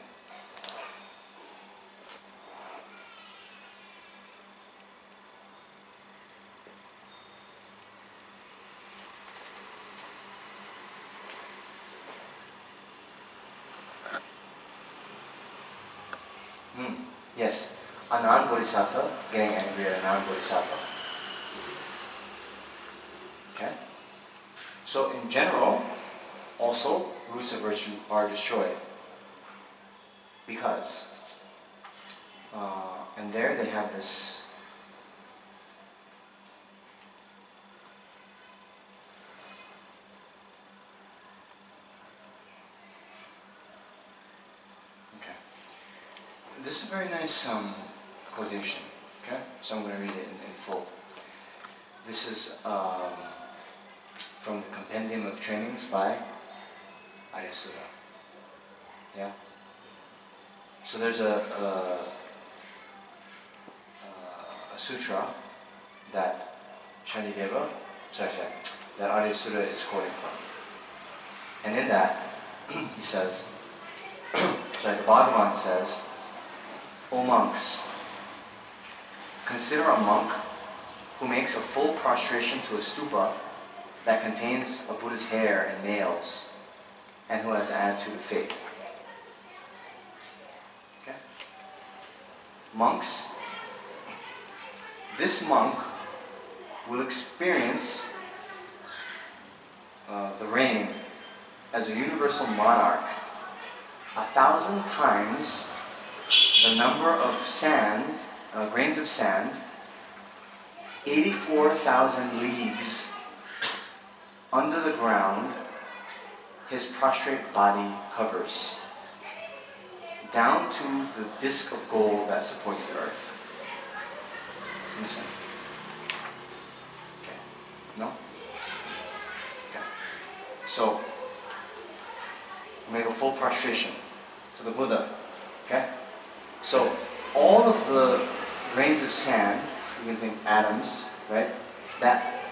Yes, a non-bodhisattva getting angry at a non-bodhisattva. Okay? So in general, also, roots of virtue are destroyed. Because, and there they have this this is a very nice quotation, okay? So I'm going to read it in full. This is from the Compendium of Trainings by Aryasura. Yeah? So there's a sutra that Shantideva, that Aryasura is quoting from. And in that, he says, the Bhagavan says, O monks, consider a monk who makes a full prostration to a stupa that contains a Buddha's hair and nails, and who has an attitude of faith. Okay? Monks, this monk will experience the reign as a universal monarch 1,000 times the number of sand, grains of sand, 84,000 leagues under the ground his prostrate body covers, down to the disc of gold that supports the earth. Understand? Okay. No? Okay. So, make a full prostration to the Buddha. Okay? So, all of the grains of sand, you can think atoms, right? That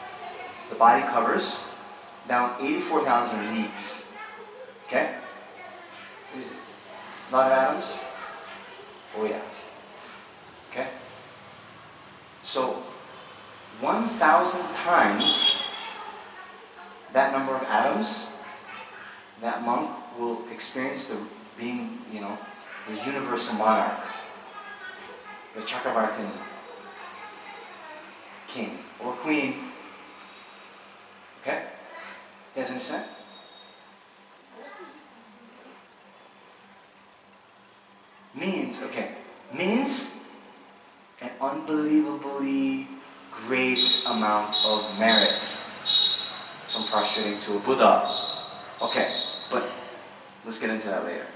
the body covers down 84,000 leagues. Okay? A lot of atoms? Oh yeah. Okay? So, 1,000 times that number of atoms, that monk will experience the being, the universal monarch, the Chakravartin king or queen. Okay? You guys understand? Means an unbelievably great amount of merit from prostrating to a Buddha. Okay, but let's get into that later.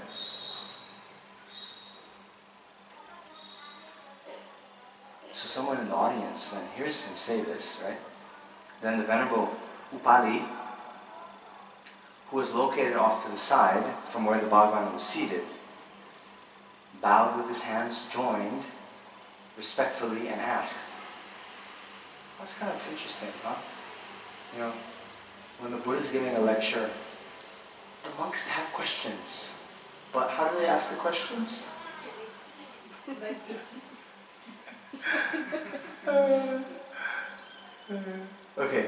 So someone in the audience then hears him say this, right? Then the Venerable Upali, who was located off to the side from where the Bhagavan was seated, bowed with his hands joined respectfully and asked, That's kind of interesting, huh? You know, when the Buddha's giving a lecture, the monks have questions. But how do they ask the questions? Like this. Okay.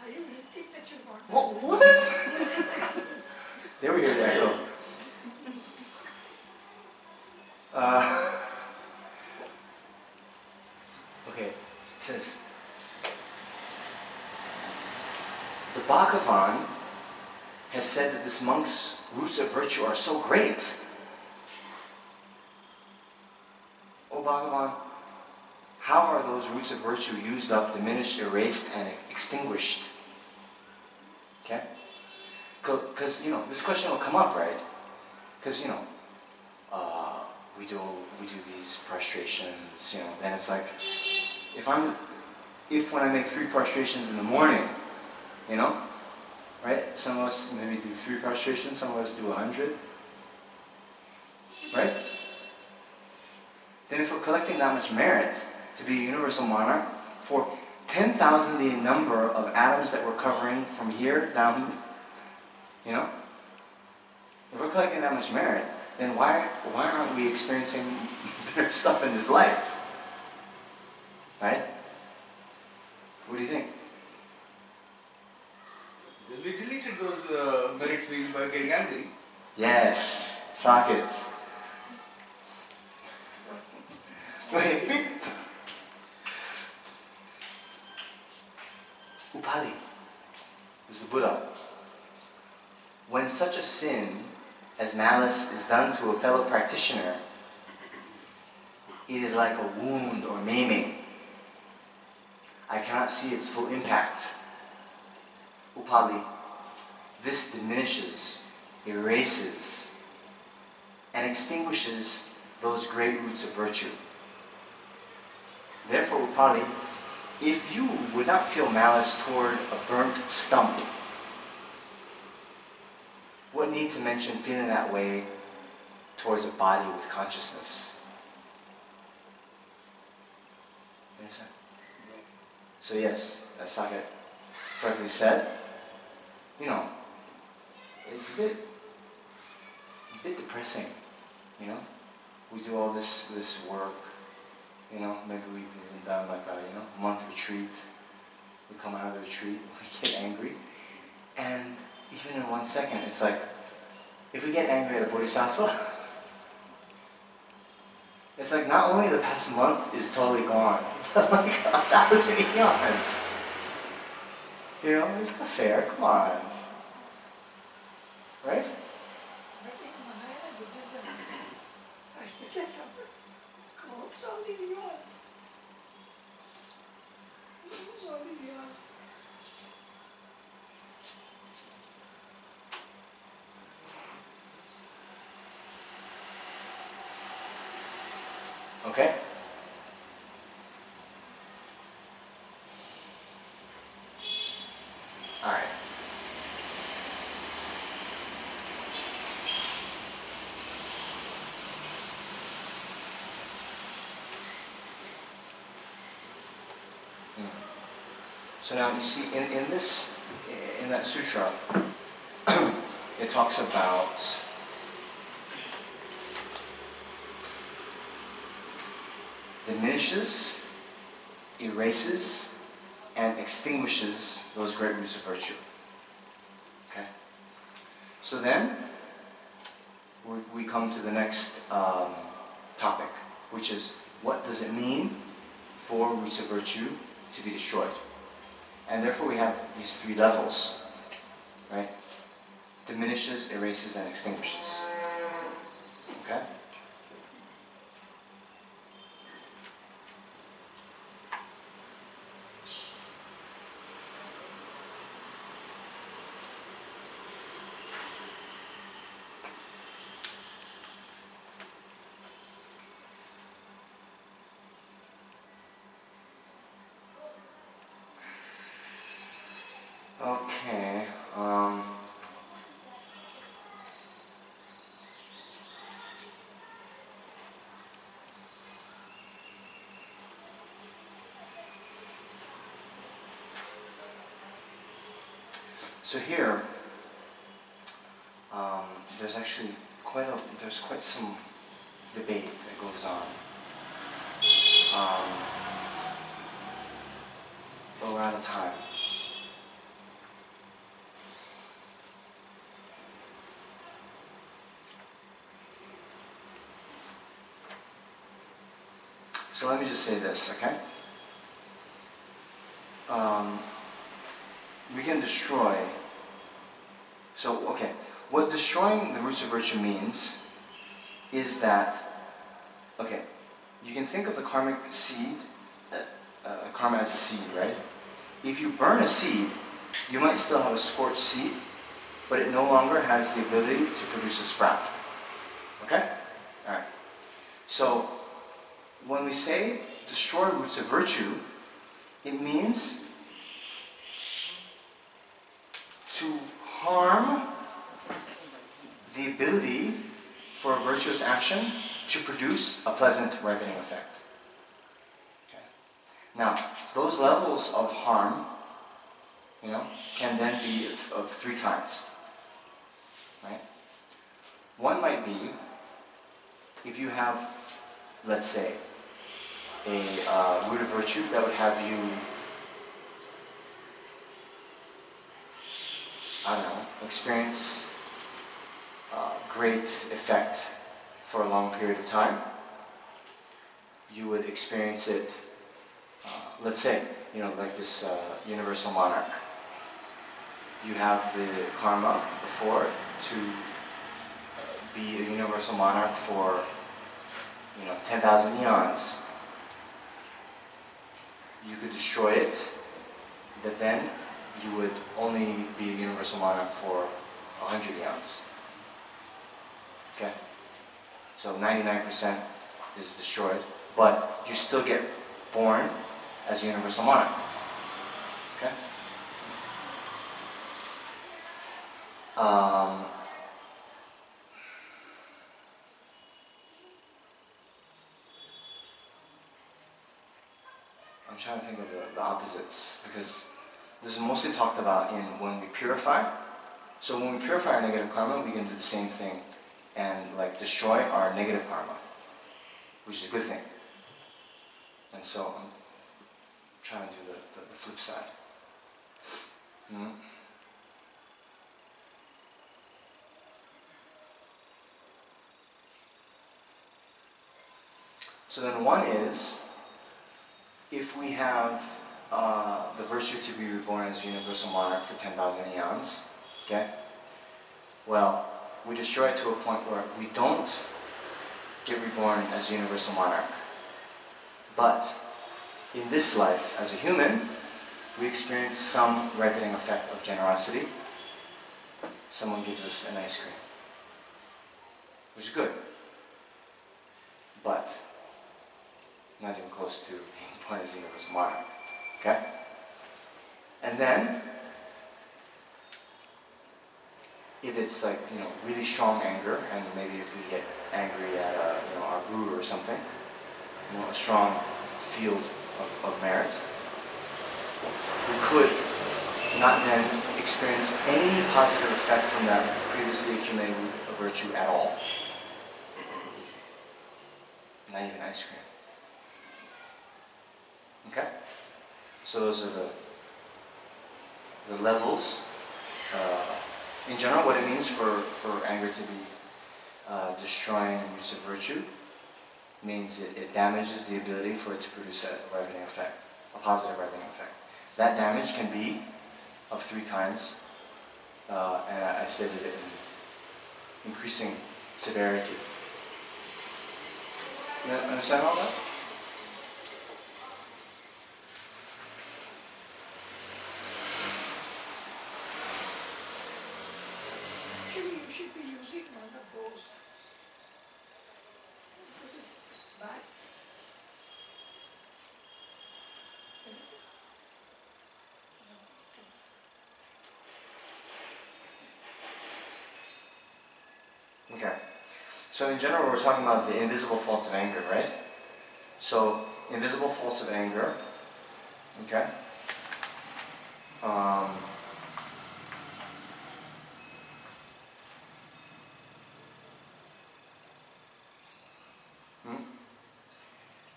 Are you hinting that you want What? There we hear the echo. Okay, it says, the Bhagavan has said that this monk's roots of virtue are so great. Oh Bhagavan, how are those roots of virtue used up, diminished, erased, and extinguished? Okay? Because, you know, this question will come up, right? Because, you know, we do these prostrations, you know, then it's like, if when I make 3 prostrations in the morning, you know, right? Some of us maybe do 3 prostrations, some of us do 100, right? Then if we're collecting that much merit to be a universal monarch, for 10,000 the number of atoms that we're covering from here down, you know, if we're collecting that much merit, then why aren't we experiencing better stuff in this life? Right? What do you think? Because we deleted those merits by getting angry. Yes, sockets. Wait. Upali is the Buddha. When such a sin as malice is done to a fellow practitioner, it is like a wound or maiming. I cannot see its full impact. Upali, this diminishes, erases, and extinguishes those great roots of virtue. Therefore, Upali, if you would not feel malice toward a burnt stump, what need to mention feeling that way towards a body with consciousness? You understand? So yes, as Saket correctly said, you know, it's a bit depressing, you know? We do all this work, you know, maybe we've even done like a, you know, month retreat. We come out of the retreat, we get angry, and even in 1 second, it's like, if we get angry at a bodhisattva, it's like not only the past month is totally gone, but like 1,000 eons. You know, it's not fair, come on. Right? But in Mahayana Buddhism, practices moves all these eons. Moves all these eons. Okay? Alright. So now you see in that sutra, it talks about diminishes, erases, and extinguishes those great roots of virtue. Okay? So then, we come to the next topic, which is, what does it mean for roots of virtue to be destroyed? And therefore we have these 3 levels, right? Diminishes, erases, and extinguishes. Okay? Okay, So here, there's actually quite some debate that goes on around the time. So let me just say this, okay? We can destroy. So, okay, what destroying the roots of virtue means is that, okay, you can think of the karmic seed, karma as a seed, right? If you burn a seed, you might still have a scorched seed, but it no longer has the ability to produce a sprout. Okay? Alright. So, when we say destroy roots of virtue, it means to harm the ability for a virtuous action to produce a pleasant ripening effect. Okay. Now, those levels of harm, can then be of three kinds. Right? One might be if you have, let's say, a root of virtue that would have you, experience great effect for a long period of time. You would experience it, let's say, like this universal monarch. You have the karma before to be a universal monarch for 10,000 eons. You could destroy it, but then you would only be a universal monarch for 100 eons. Okay? So 99% is destroyed, but you still get born as a universal monarch. Okay? I'm trying to think of the opposites, because this is mostly talked about in when we purify. So when we purify our negative karma, we can do the same thing and destroy our negative karma, which is a good thing. And so I'm trying to do the flip side. So then one is, if we have the virtue to be reborn as universal monarch for 10,000 eons, okay? Well, we destroy it to a point where we don't get reborn as universal monarch. But in this life, as a human, we experience some ripening effect of generosity. Someone gives us an ice cream, which is good, but not even close to being born as universal monarch. Okay? And then, if it's really strong anger, and maybe if we get angry at our guru or something, a strong field of merit, we could not then experience any positive effect from that previously accumulated virtue at all. Not even ice cream. Okay? So those are the levels. In general, what it means for anger to be destroying roots of virtue means it damages the ability for it to produce a ripening effect, a positive ripening effect. That damage can be of three kinds, and I stated it in increasing severity. You understand all that? Actually, you should be using one of those. This is bad. Is it? One of these things. Okay. So in general, we're talking about the invisible faults of anger, right? So, invisible faults of anger, okay?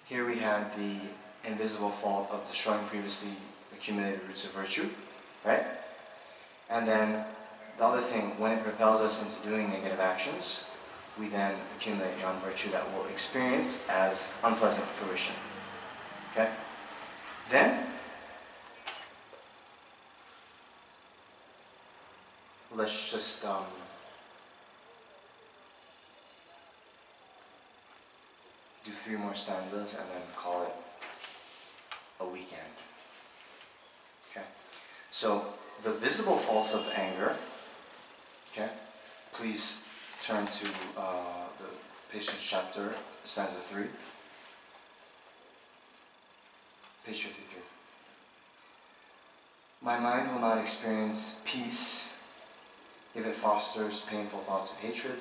Here we had the invisible fault of destroying previously accumulated roots of virtue, right? And then the other thing, when it propels us into doing negative actions, we then accumulate non-virtue that we'll experience as unpleasant fruition. Okay? Then, let's just do 3 more stanzas and then call it a weekend. Okay? So, the visible faults of anger, okay? Please turn to the Patience chapter, stanza 3. Page 53. My mind will not experience peace if it fosters painful thoughts of hatred.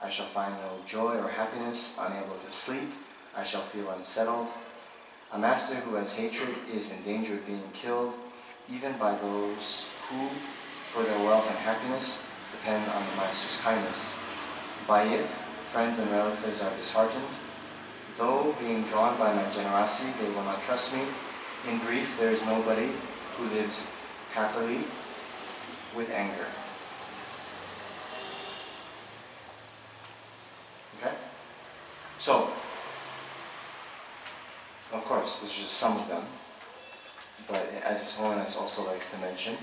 I shall find no joy or happiness, unable to sleep. I shall feel unsettled. A master who has hatred is in danger of being killed, even by those who, for their wealth and happiness, depend on the master's kindness. By it, friends and relatives are disheartened. Though being drawn by my generosity, they will not trust me. In brief, there is nobody who lives happily with anger. Okay? So, of course, this is just some of them, but as His Holiness also likes to mention,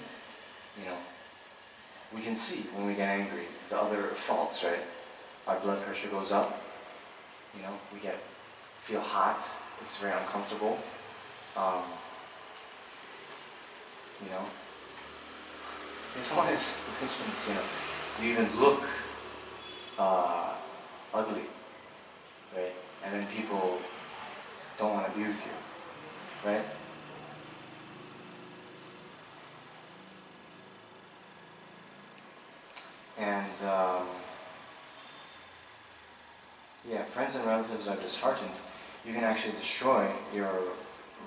we can see when we get angry the other faults, right? Our blood pressure goes up, we feel hot, it's very uncomfortable. His Holiness mentions, you even look ugly, right? And then people don't want to be with you, right? And friends and relatives are disheartened. You can actually destroy your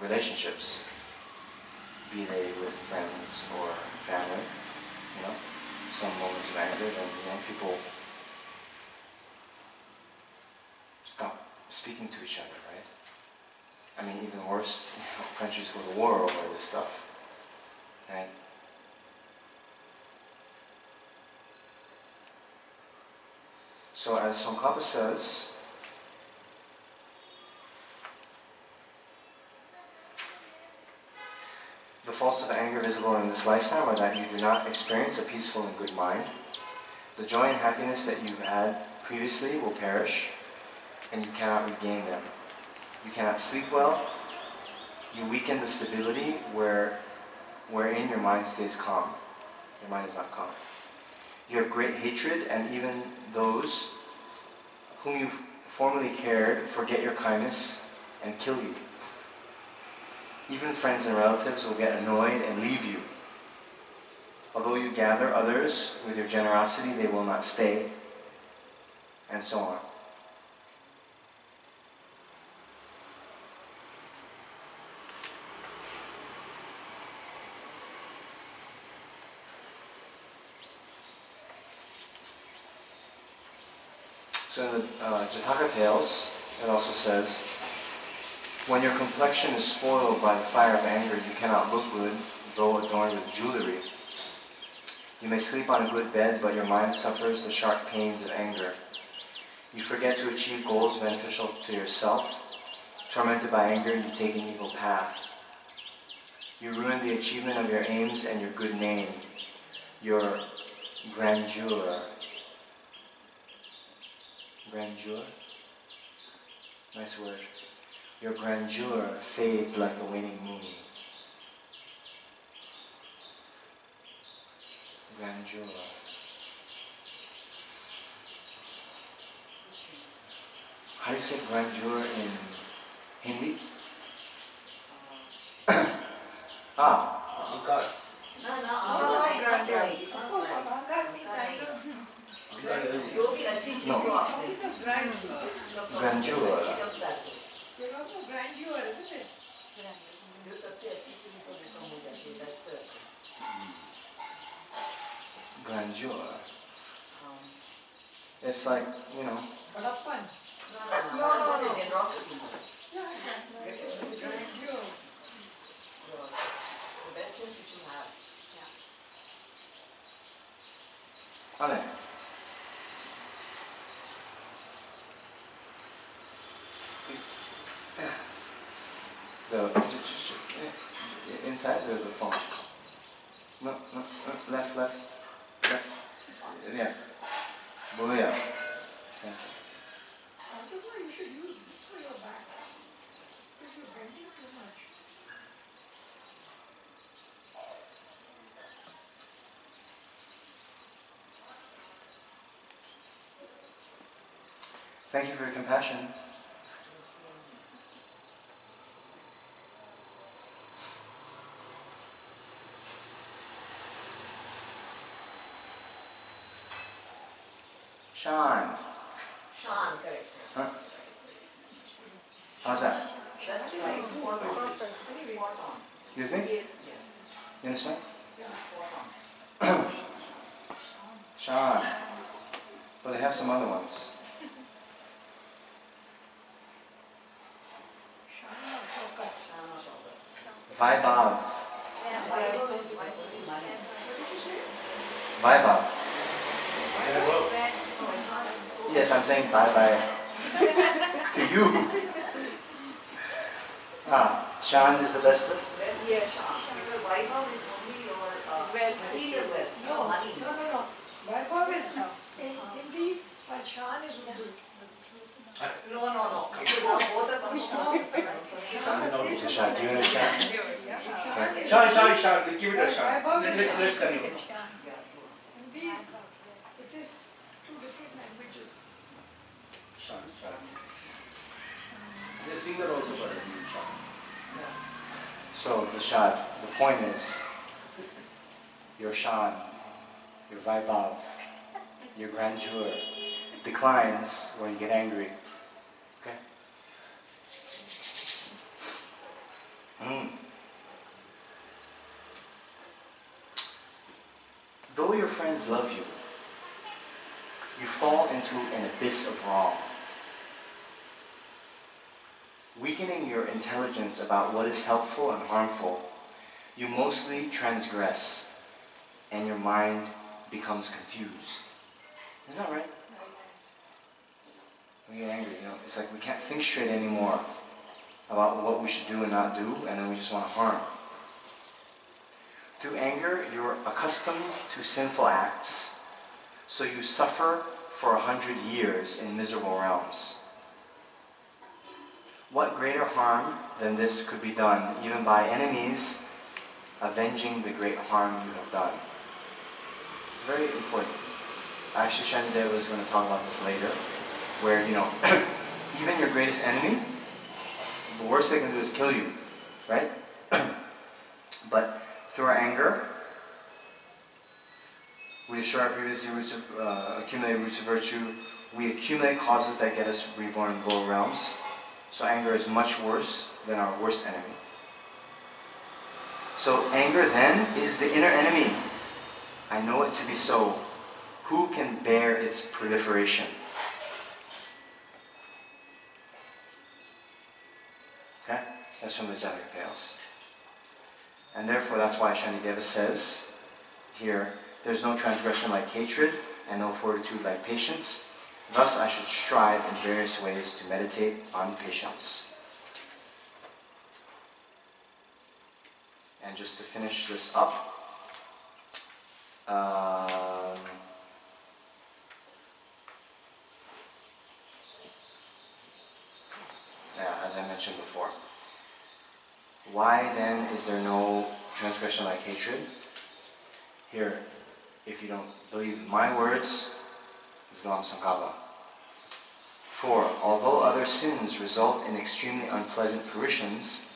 relationships, be they with friends or family. Some moments of anger, then people stop speaking to each other, right? I mean, even worse, countries go to war over this stuff, right? So as Tsongkhapa says, the faults of anger visible in this lifetime are that you do not experience a peaceful and good mind. The joy and happiness that you've had previously will perish, and you cannot regain them. You cannot sleep well. You weaken the stability wherein your mind stays calm. Your mind is not calm. You have great hatred, and even those whom you formerly cared forget your kindness and kill you. Even friends and relatives will get annoyed and leave you. Although you gather others with your generosity, they will not stay, and so on. So in the Jataka Tales, it also says, when your complexion is spoiled by the fire of anger, you cannot look good, though adorned with jewelry. You may sleep on a good bed, but your mind suffers the sharp pains of anger. You forget to achieve goals beneficial to yourself. Tormented by anger, you take an evil path. You ruin the achievement of your aims and your good name, your grandeur. Grandeur? Nice word. Your grandeur fades like the waning moon. Grandeur. How do you say grandeur in Hindi? Ankar. Ankar means anger. Grandeur. Grandeur, isn't it? Grandeur. It's like, Badappan. No. The generosity. Yeah, because you're The best things which you have. Ale. Inside the phone. No, left. Yeah. Booyah. Yeah. I don't know, you should use this for your back. Because you're bending too much. Thank you for your compassion. Sean. Sean, correct. Huh? How's that? That's right. Spot on. Spot on. You think? Yes. You understand? Spot on. Sean. Well, they have some other ones. Vaibhav. Vaibhav. Yes, I'm saying bye-bye to you. Shan is the best of? Yes, Sean. Because Vaibhav is only your material wealth, no money. No. Vaibhav is in Hindi, but Shan is Urdu. No. Because now both are functional. Shan, do you understand? Okay. Sean, we'll give it a shot. Vaibhav is Let's continue. Hindi, it is two different languages. Sean. The singer also got a name, Sean. So, the point is, your Shan, your Vaibhav, your grandeur declines when you get angry. Okay? Though your friends love you, you fall into an abyss of wrong. Weakening your intelligence about what is helpful and harmful, you mostly transgress and your mind becomes confused. Is that right? We get angry, it's like we can't think straight anymore about what we should do and not do, and then we just want to harm. Through anger, you're accustomed to sinful acts, so you suffer for 100 years in miserable realms. What greater harm than this could be done, even by enemies, avenging the great harm you have done? It's very important. Actually, Shantideva is going to talk about this later, where, even your greatest enemy, the worst they can do is kill you, right? But through our anger, we destroy our previous roots of, accumulate roots of virtue. We accumulate causes that get us reborn in lower realms. So anger is much worse than our worst enemy. So anger then is the inner enemy. I know it to be so. Who can bear its proliferation? Okay? That's from the Jataka Tales. And therefore, that's why Shantideva says here, there's no transgression like hatred, and no fortitude like patience. Thus, I should strive in various ways to meditate on patience. And just to finish this up, as I mentioned before, why then is there no transgression like hatred? Here, if you don't believe my words, Islam Sankapa. For although other sins result in extremely unpleasant fruitions,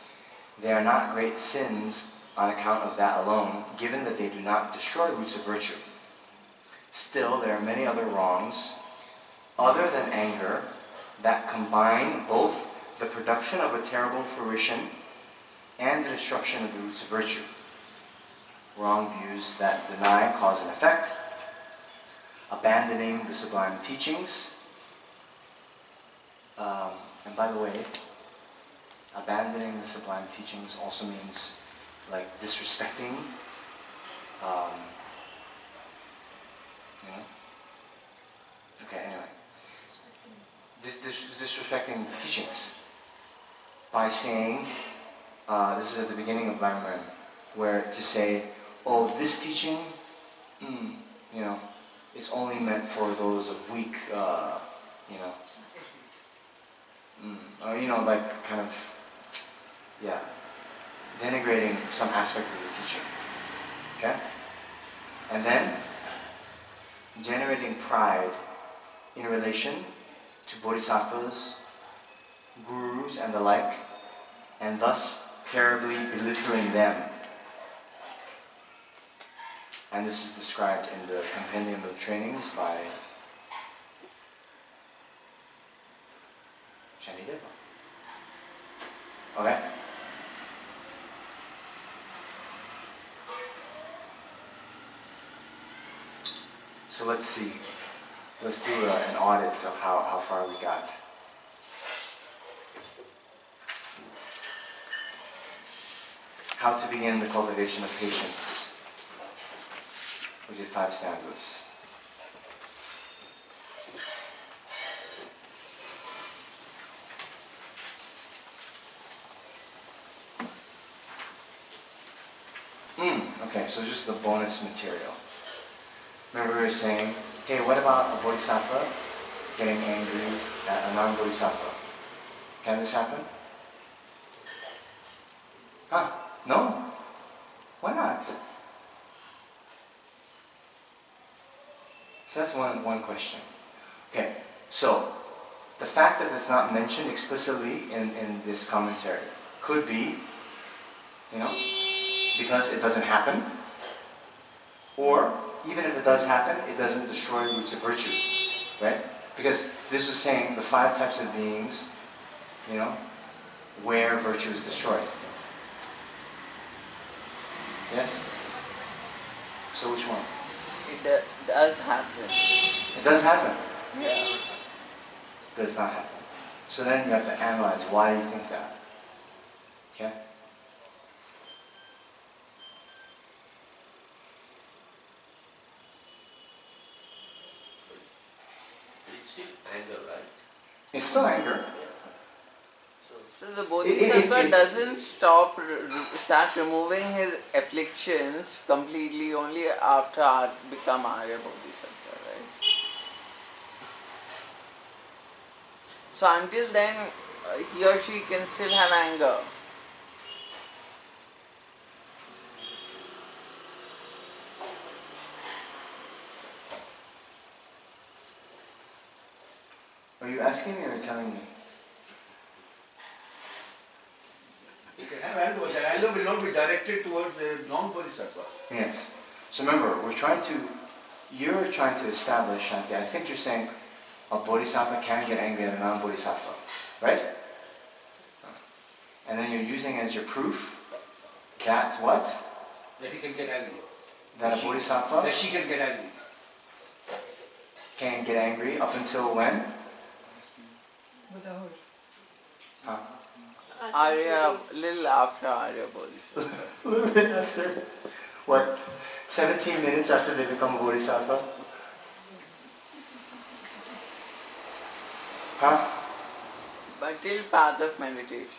they are not great sins on account of that alone, given that they do not destroy roots of virtue. Still, there are many other wrongs, other than anger, that combine both the production of a terrible fruition and the destruction of the roots of virtue. Wrong views that deny cause and effect, abandoning the sublime teachings, And by the way, abandoning the sublime teachings also means like disrespecting, you know? Okay, anyway. Disrespecting the teachings by saying, this is at the beginning of Lamrim, where to say, oh, this teaching, you know, it's only meant for those of weak, you know, or, you know, like kind of, yeah, denigrating some aspect of the teaching, okay? And then, generating pride in relation to bodhisattvas, gurus, and the like, and thus terribly belittling them. And this is described in the Compendium of Trainings by Shantideva. Okay? So let's see. Let's do an audit of how far we got. How to begin the cultivation of patience. We did 5 stanzas. Okay, so just the bonus material. Remember we were saying, hey, what about a bodhisattva getting angry at a non-bodhisattva? Can this happen? No? Why not? So that's one question. Okay, so the fact that it's not mentioned explicitly in this commentary could be, you know, because it doesn't happen, or even if it does happen, it doesn't destroy roots of virtue, right? Because this is saying the 5 types of beings, you know, where virtue is destroyed. Yes? So which one? It does happen. It does happen. Yeah. It does not happen. So then you have to analyze why you think that. Okay? It's still anger, right? It's still anger. So the Bodhisattva doesn't start removing his afflictions completely only after become Arya Bodhisattva, right? So until then, he or she can still have anger. Are you asking me or telling me? You can have anger, but that anger will not be directed towards a non-bodhisattva. Yes. So remember, you're trying to establish, Shanti, I think you're saying a bodhisattva can get angry at a non-bodhisattva, right? And then you're using as your proof that what? That he can get angry. That a bodhisattva That she can get angry. can get angry up until when? Huh? Arya, little after Arya Bodhisattva. A little bit after, what, 17 minutes after they become a bodhisattva? Huh? But till path of meditation.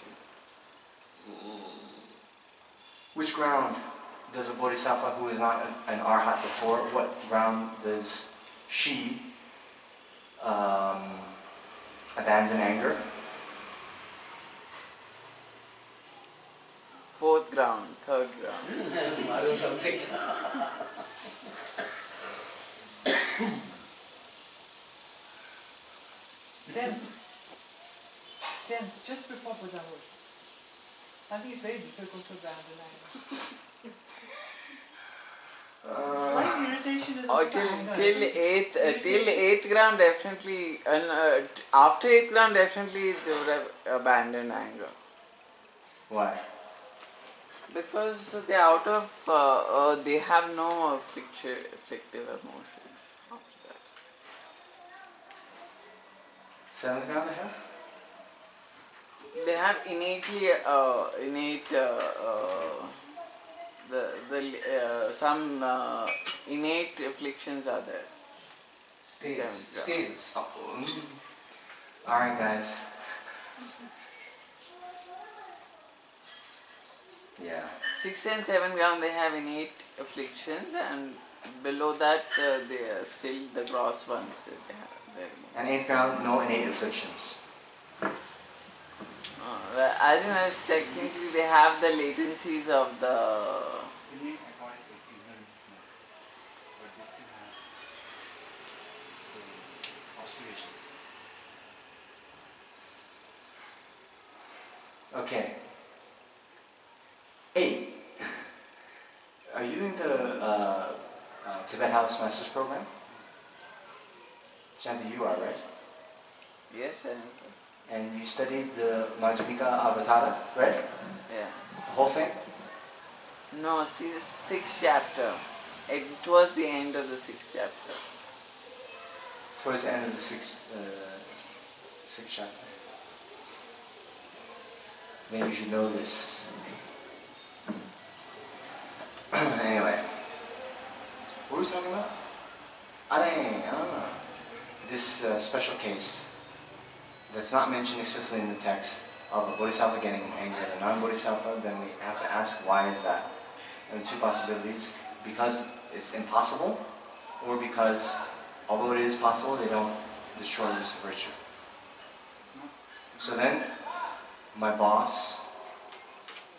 Which ground does a bodhisattva who is not an arhat before, what ground does she abandon anger? 4th ground, 3rd ground. Something. Then, just before Buddhahood, I think it's very difficult to abandon anger. Slight irritation is also anger. Till 8th ground definitely, and after 8th ground definitely they would have abandoned anger. Why? Because they are out of, they have no afflictive emotions after that. 7th ground they have? They have innately some innate afflictions are there. States. Alright guys. Yeah. 6th and 7th ground they have innate afflictions, and below that they are still the gross ones. They have their And 8th ground, no innate afflictions. I think that's technically they have the latencies of the. Innate according to ignorance is not, but this thing has the oscillations. Okay. 8. Are you in the Tibet House Masters program? Shanti, you are, right? Yes, And you studied the Madhyamika Avatara, right? yeah. The whole thing? No, see the 6th chapter. It was the end of the 6th chapter. Towards the end of the 6th chapter. Maybe you should know this. Anyway. What were we talking about? This special case that's not mentioned explicitly in the text of a bodhisattva getting angry at a non-bodhisattva, then we have to ask why is that? And two possibilities: because it's impossible, or because although it is possible, they don't destroy the use of virtue. So then my boss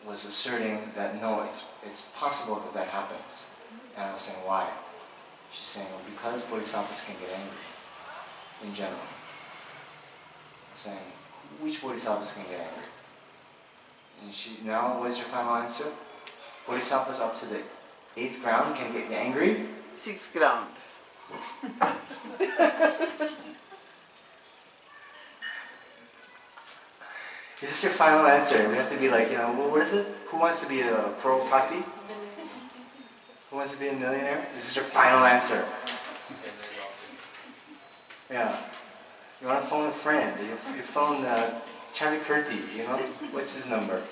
was asserting that no, it's possible that that happens. And I was saying, why? She's saying, well, because bodhisattvas can get angry in general. I'm saying, which bodhisattvas can get angry? And she, now what is your final answer? Bodhisattvas up to the 8th ground can get angry? 6th ground. Is this your final answer? We have to be like, you know, what is it? Who wants to be a crorepati? Who wants to be a millionaire? This is your final answer. Yeah. You want to phone a friend. You phone Charlie Kurti, you know? What's his number?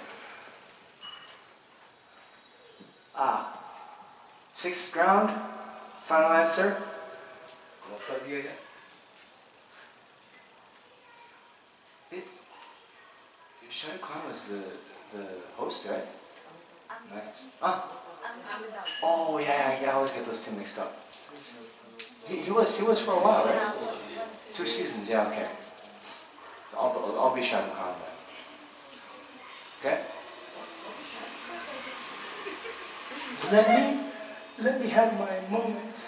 6th ground? Final answer? Shari Khan was the host, right? Nice. Oh yeah, I always get those two mixed up. He was for a while, right? 2 seasons, yeah, okay. I'll be Shari Khan then. Okay? Let me have my moment.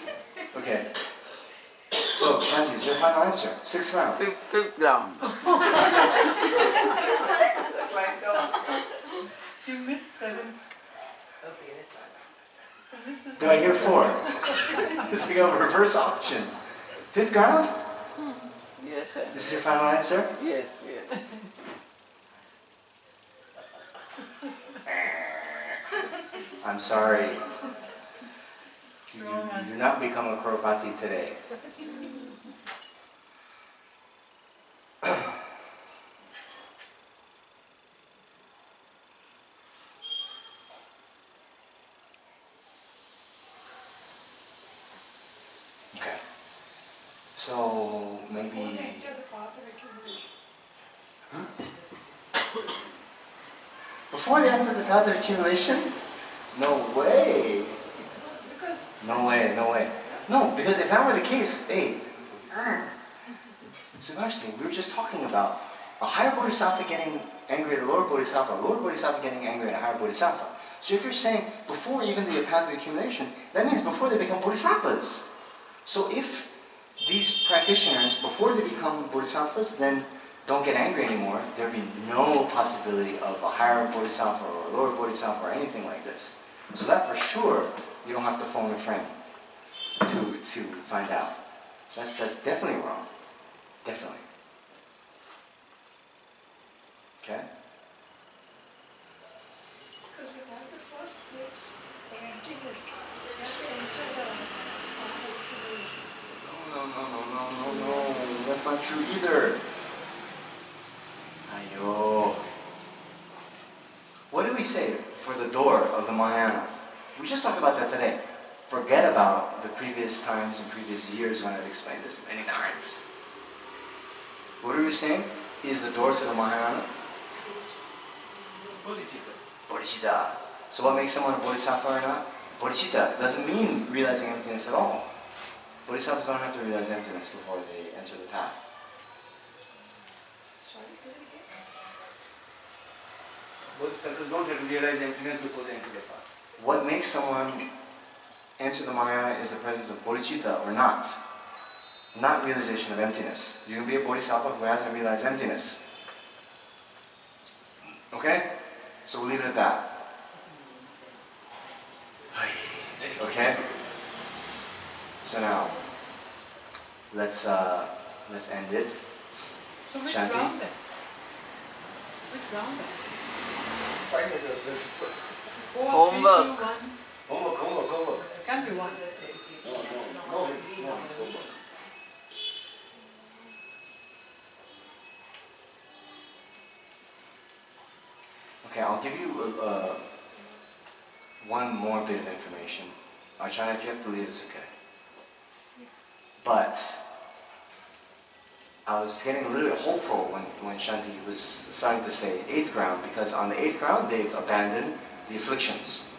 Okay. So, Shanti, is your final answer? 6th round. 5th ground. You missed 7. Do I hear 4? This is become a reverse option. 5th ground? Yes, sir. This is your final answer? Yes, yes. I'm sorry. You do not become a crorepati today. Okay. So maybe. Enter the path of accumulation. Before they enter the path of accumulation? No way. Because No way, no way. No, because if that were the case, hey, Subhashini, we were just talking about a higher bodhisattva getting angry at a lower bodhisattva getting angry at a higher bodhisattva. So if you're saying before even the path of accumulation, that means before they become bodhisattvas. So if these practitioners, before they become bodhisattvas, then don't get angry anymore, there'd be no possibility of a higher bodhisattva or a lower bodhisattva or anything like this. So that for sure, you don't have to phone a friend to find out. That's definitely wrong. Definitely. Okay? because we want the first steps of entering this, we have to enter the path of accumulation. No. That's not true either. Ayo. we say for the door of the Mahayana? We just talked about that today. Forget about the previous times and previous years when I've explained this many times. What are we saying? Is the door to the Mahayana? Bodhicitta. Bodhicitta. So what makes someone a Bodhisattva or not? Bodhicitta doesn't mean realizing emptiness at all. Bodhisattvas don't have to realize emptiness before they enter the path. Bodhisattvas don't have to realize emptiness before they enter the path. What makes someone enter the Mahayana is the presence of bodhicitta or not. Not realization of emptiness. You can be a bodhisattva who hasn't realized emptiness. Okay? So we'll leave it at that. Okay? So now, let's end it. So which Shanti? ground then? Which ground then? Four, Homework. 3, 2, 1. Homework. It can't be one. No, it's homework. Okay, I'll give you one more bit of information. Acharya, if you have to leave, it's okay. But I was getting a little bit hopeful when Shanti was starting to say 8th ground, because on the 8th ground they've abandoned the afflictions.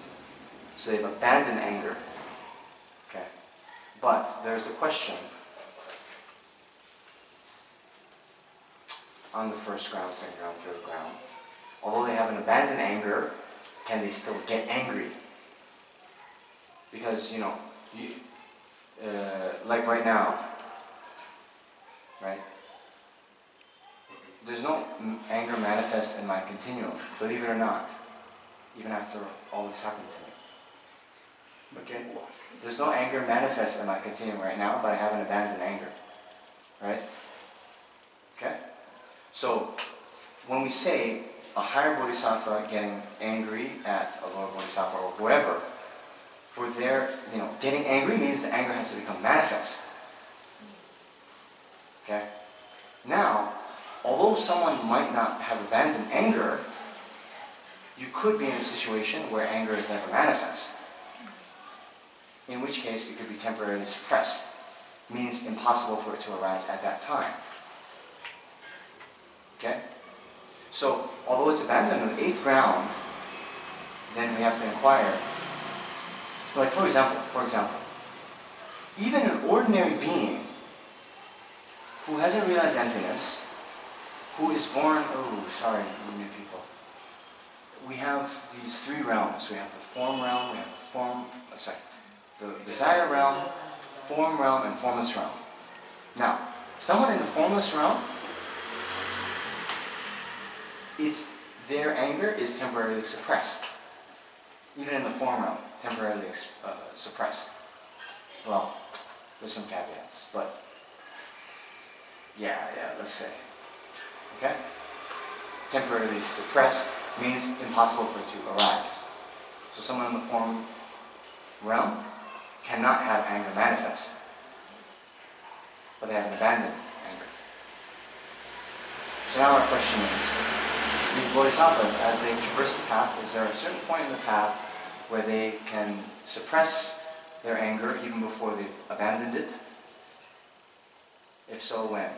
So they've abandoned anger. Okay. But there's the question. On the 1st ground, 2nd ground, 3rd ground, although they haven't abandoned anger, can they still get angry? Because, like right now, right? There's no anger manifest in my continuum, believe it or not, even after all this happened to me. Okay? There's no anger manifest in my continuum right now, but I haven't abandoned anger. Right? Okay? So, when we say a higher bodhisattva getting angry at a lower bodhisattva or whoever, for their, getting angry means the anger has to become manifest. Okay? Now, although someone might not have abandoned anger, you could be in a situation where anger is never manifest. In which case, it could be temporarily suppressed. Means impossible for it to arise at that time. Okay? So, although it's abandoned on the 8th ground, then we have to inquire. Like, for example, even an ordinary being who hasn't realized emptiness, who is born, new people. We have these 3 realms. We have the form realm, we have the desire realm, form realm, and formless realm. Now, someone in the formless realm, their anger is temporarily suppressed. Even in the form realm, temporarily suppressed. Well, there's some caveats, but let's say. Okay? Temporarily suppressed means impossible for it to arise. So someone in the form realm cannot have anger manifest, but they haven't abandoned anger. So now our question is, these bodhisattvas, as they traverse the path, is there a certain point in the path where they can suppress their anger even before they've abandoned it? If so, when?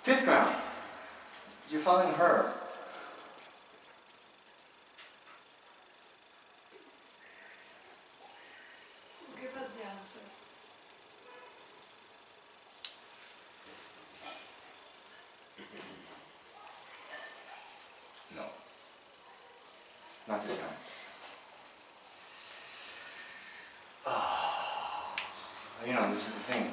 5th ground. You're following her. Give us the answer. No. Not this time. This is the thing.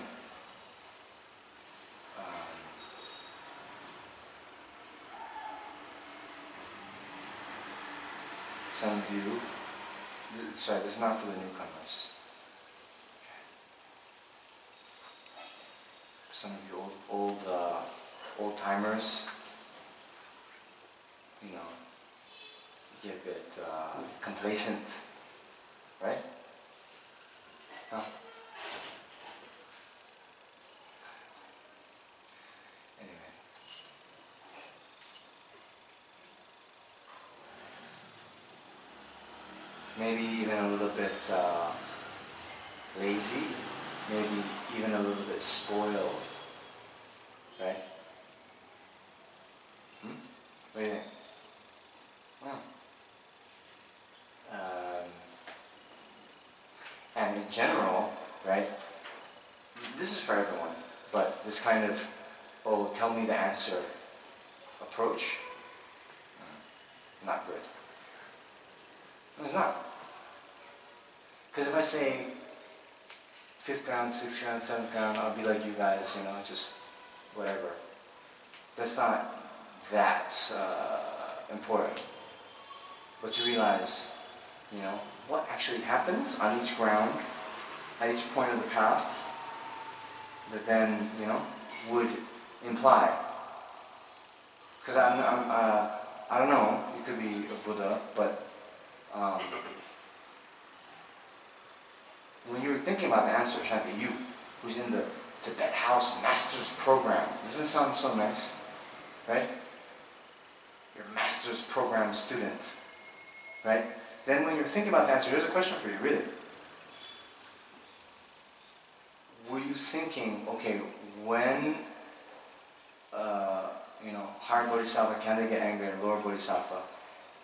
Some of you, this is not for the newcomers. Some of you old timers, you get a bit complacent, right? maybe even a little bit lazy, maybe even a little bit spoiled, right? What do you think? Well, and in general, right, this is for everyone, but this kind of, oh, tell me the answer approach, not good. It's not. Because if I say 5th ground, 6th ground, 7th ground, I'll be like you guys, you know, just whatever. That's not that important. But to realize, you know, what actually happens on each ground, at each point of the path, that then, you know, would imply. Because I don't know, you could be a Buddha, but when you're thinking about the answer, Shanti, you, who's in the Tibet House Master's Program, doesn't it sound so nice, right? You're a Master's Program student, right? Then when you're thinking about the answer, here's a question for you, really. Were you thinking, okay, when, you know, higher Bodhisattva, can they get angry, and lower Bodhisattva,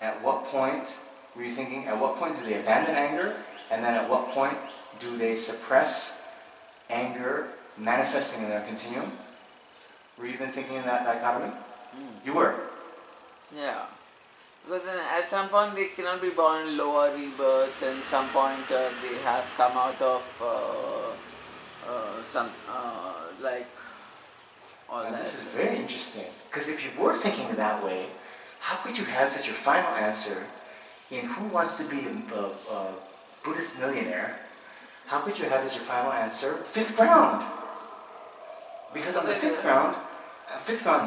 at what point were you thinking, at what point do they abandon anger, and then at what point do they suppress anger manifesting in their continuum? Were you even thinking in that dichotomy? You were? Yeah. Because at some point they cannot be born in lower rebirths, and some point they have come out of some, like, all now that. this is very interesting, because if you were thinking that way, how could you have as your final answer in Who Wants to Be a Buddhist Millionaire, how could you have as your final answer 5th ground? Because on the 5th ground,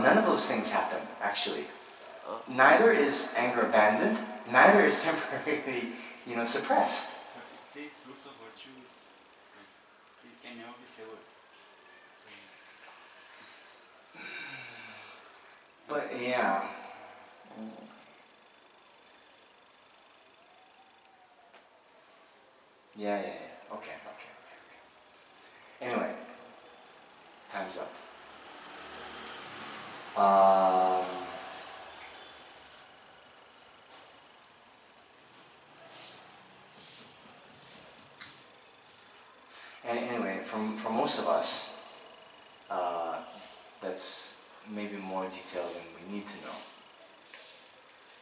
none of those things happen, actually. Neither is anger abandoned, neither is temporarily, you know, suppressed. But it says roots of virtues, it can never be severed. But yeah. Yeah. Okay. Anyway, time's up. And anyway, for most of us, that's maybe more detailed than we need to know.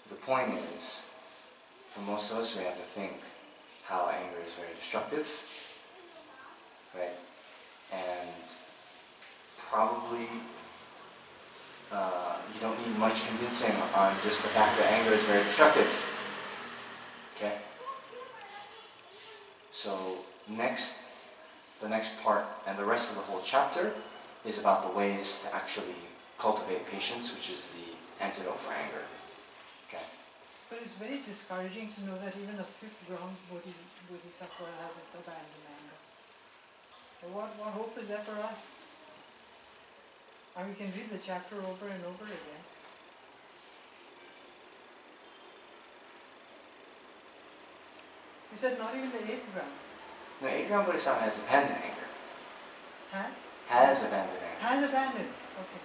The point is, for most of us, we have to think how anger is very destructive, right? And probably you don't need much convincing on just the fact that anger is very destructive. Okay? So the next part and the rest of the whole chapter is about the ways to actually cultivate patience, which is the antidote for anger. Okay? But it's very discouraging to know that even a 5th ground Bodhisattva hasn't abandoned anger. So what hope is there for us? And we can read the chapter over and over again. You said not even the 8th ground. No, 8th ground Bodhisattva has abandoned anger. Has abandoned anger. Has abandoned. Okay.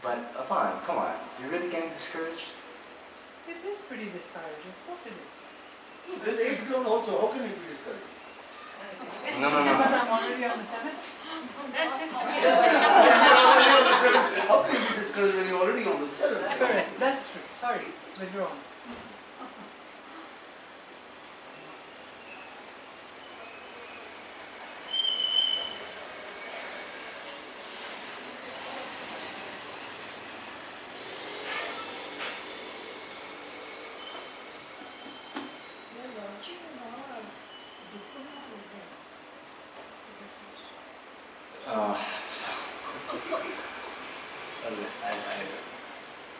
But upon, come on, you're really getting discouraged? It is pretty discouraging. Of course it is. There's 8th ground also, how can you be discouraged? No. Because I'm already on the 7th. How can you be discouraged when you're already on the 7th? Correct. That's true. Sorry. Withdrawn.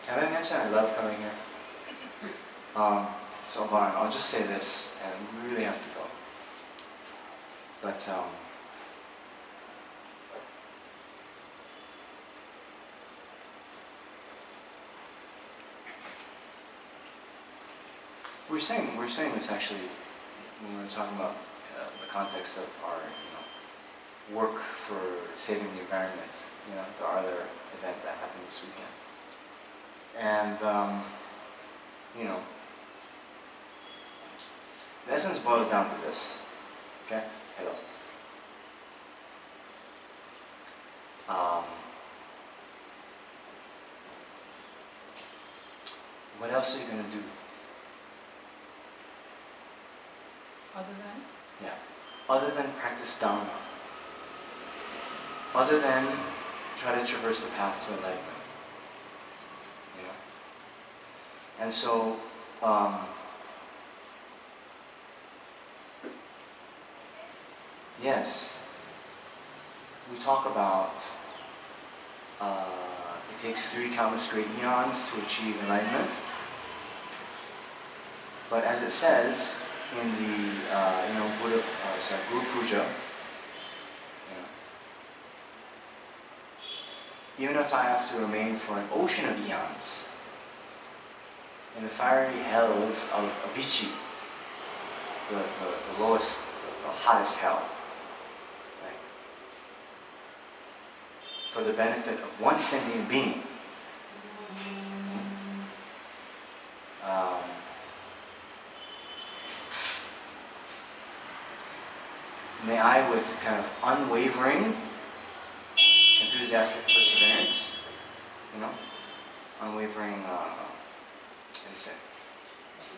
Can I mention I love coming here? So Vaughn, I'll just say this, and we really have to go. But we're saying this actually when we're talking about the context of our work for saving the environment. The other event that happened this weekend, and the essence boils down to this. Okay, hello. What else are you going to do? Other than? Yeah. Other than practice Dharma. Other than try to traverse the path to enlightenment. And so, yes, we talk about it takes 3 countless great eons to achieve enlightenment. But as it says in the Guru Puja, even if I have to remain for an ocean of eons in the fiery hells of Avicii, the lowest, the hottest hell, right? For the benefit of one sentient being, may I, with kind of unwavering, enthusiastic perseverance, unwavering, what do you say,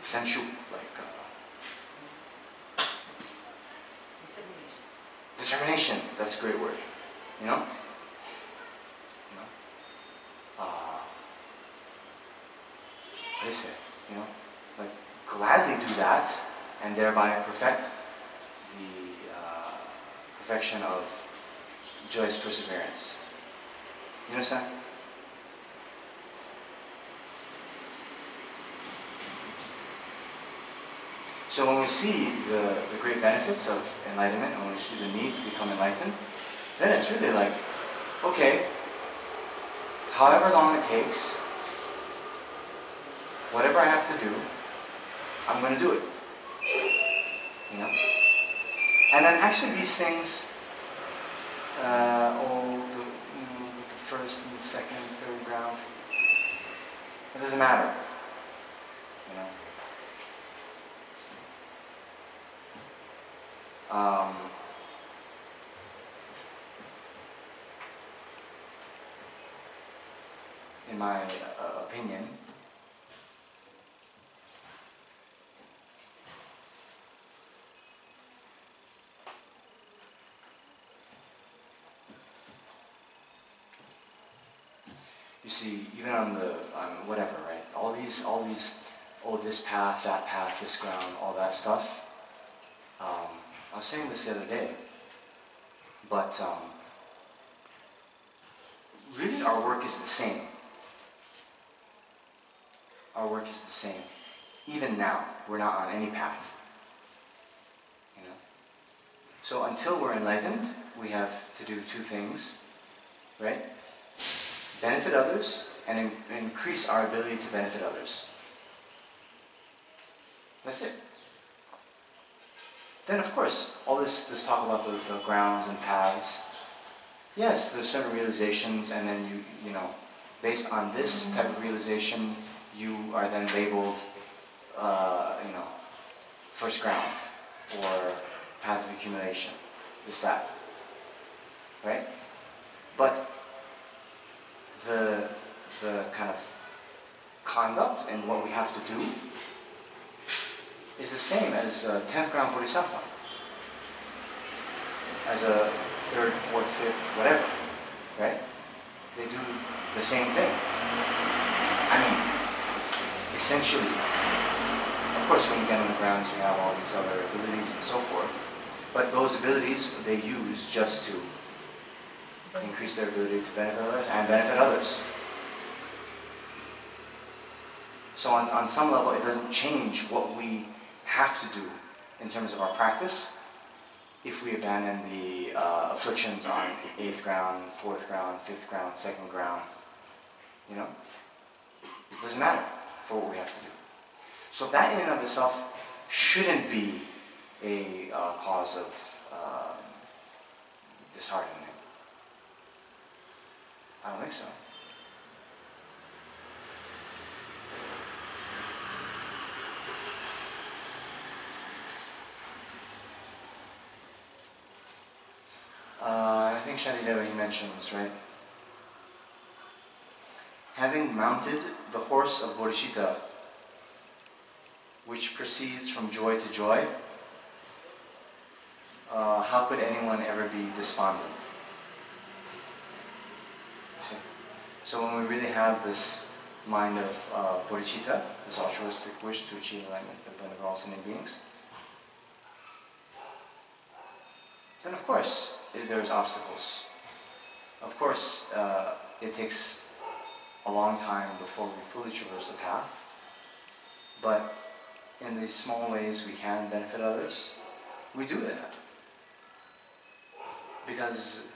sensual, determination, that's a great word, what do you say, gladly do that, and thereby perfect the perfection of joyous perseverance. You understand? So when we see the great benefits of enlightenment, and when we see the need to become enlightened, then it's really like, okay, however long it takes, whatever I have to do, I'm going to do it. And then actually these things, the first and the second, third ground, it doesn't matter. In my opinion, you see, even on whatever, right? All these, this path, that path, this ground, all that stuff. I was saying this the other day, but really our work is the same. Our work is the same. Even now, we're not on any path. So until we're enlightened, we have to do 2 things, right? Benefit others and increase our ability to benefit others. That's it. Then of course, all this talk about the grounds and paths, yes, there's certain realizations, and then you know, based on this type of realization, you are then labeled, first ground, or path of accumulation, this, that, right? But the kind of conduct and what we have to do is the same as a 10th ground Bodhisattva, as a 3rd, 4th, 5th, whatever, right? They do the same thing. I mean, essentially, of course when you get on the grounds you have all these other abilities and so forth, but those abilities they use just to increase their ability to benefit others and benefit others. So on some level it doesn't change what we have to do in terms of our practice if we abandon the afflictions on 8th ground, 4th ground, 5th ground, 2nd ground. It doesn't matter for what we have to do. So that in and of itself shouldn't be a cause of disheartening. I don't think so. I think Shantideva, he mentions, right? Having mounted the horse of Bodhicitta, which proceeds from joy to joy, how could anyone ever be despondent? See? So when we really have this mind of Bodhicitta, this altruistic wish to achieve enlightenment for the benefit of all sentient beings, then of course there's obstacles. Of course it takes a long time before we fully traverse the path, but in the small ways we can benefit others, we do that. Because,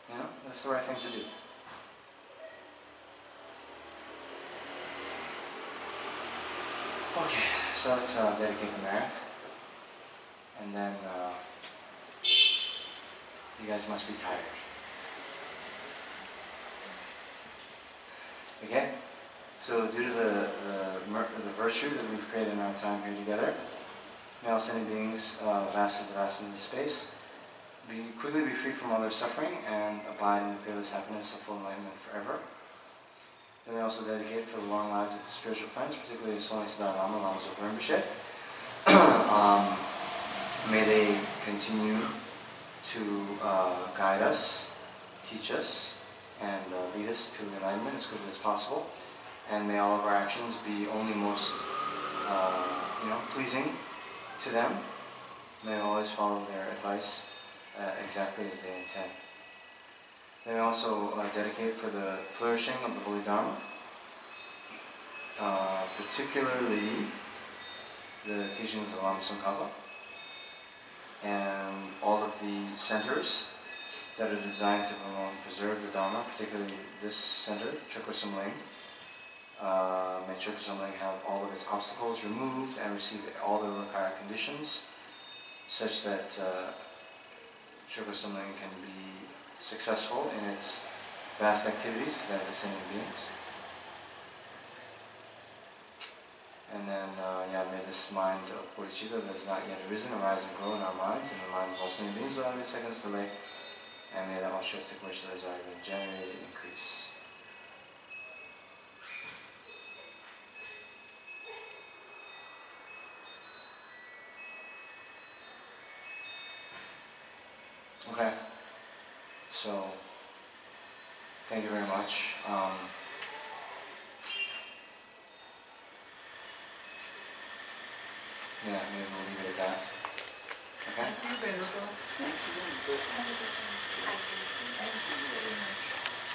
you know, that's the right thing to do. Okay, so let's dedicate the merit. And then you guys must be tired. Okay? So due to the virtue that we've created in our time here together, may all sentient beings, vast as the vastness of space, quickly be free from all their suffering and abide in the fearless happiness of full enlightenment forever. Then we also dedicate for the long lives of the spiritual friends, particularly His Holiness the Dalai Lama, Lama's Open Rinpoche. May they continue to guide us, teach us, and lead us to enlightenment as quickly as possible. And may all of our actions be only most, pleasing to them. May we always follow their advice exactly as they intend. They also dedicate for the flourishing of the Holy Dharma, particularly the teachings of Lama Tsongkhapa, and all of the centers that are designed to promote and preserve the Dharma, particularly this center, Choe Ling. May Choe Ling have all of its obstacles removed and receive all the required conditions, such that Choe Ling can be successful in its vast activities to benefit sentient beings. And then, may this mind of Bodhicitta that has not yet arisen arise and grow in our minds and the minds of all sentient beings without any seconds delay. And may that altruistic wish that has already been generated increase. Okay, so thank you very much. Yeah, maybe we'll leave it at that. Okay? Thank you, Venerable. Thank you. Thank you.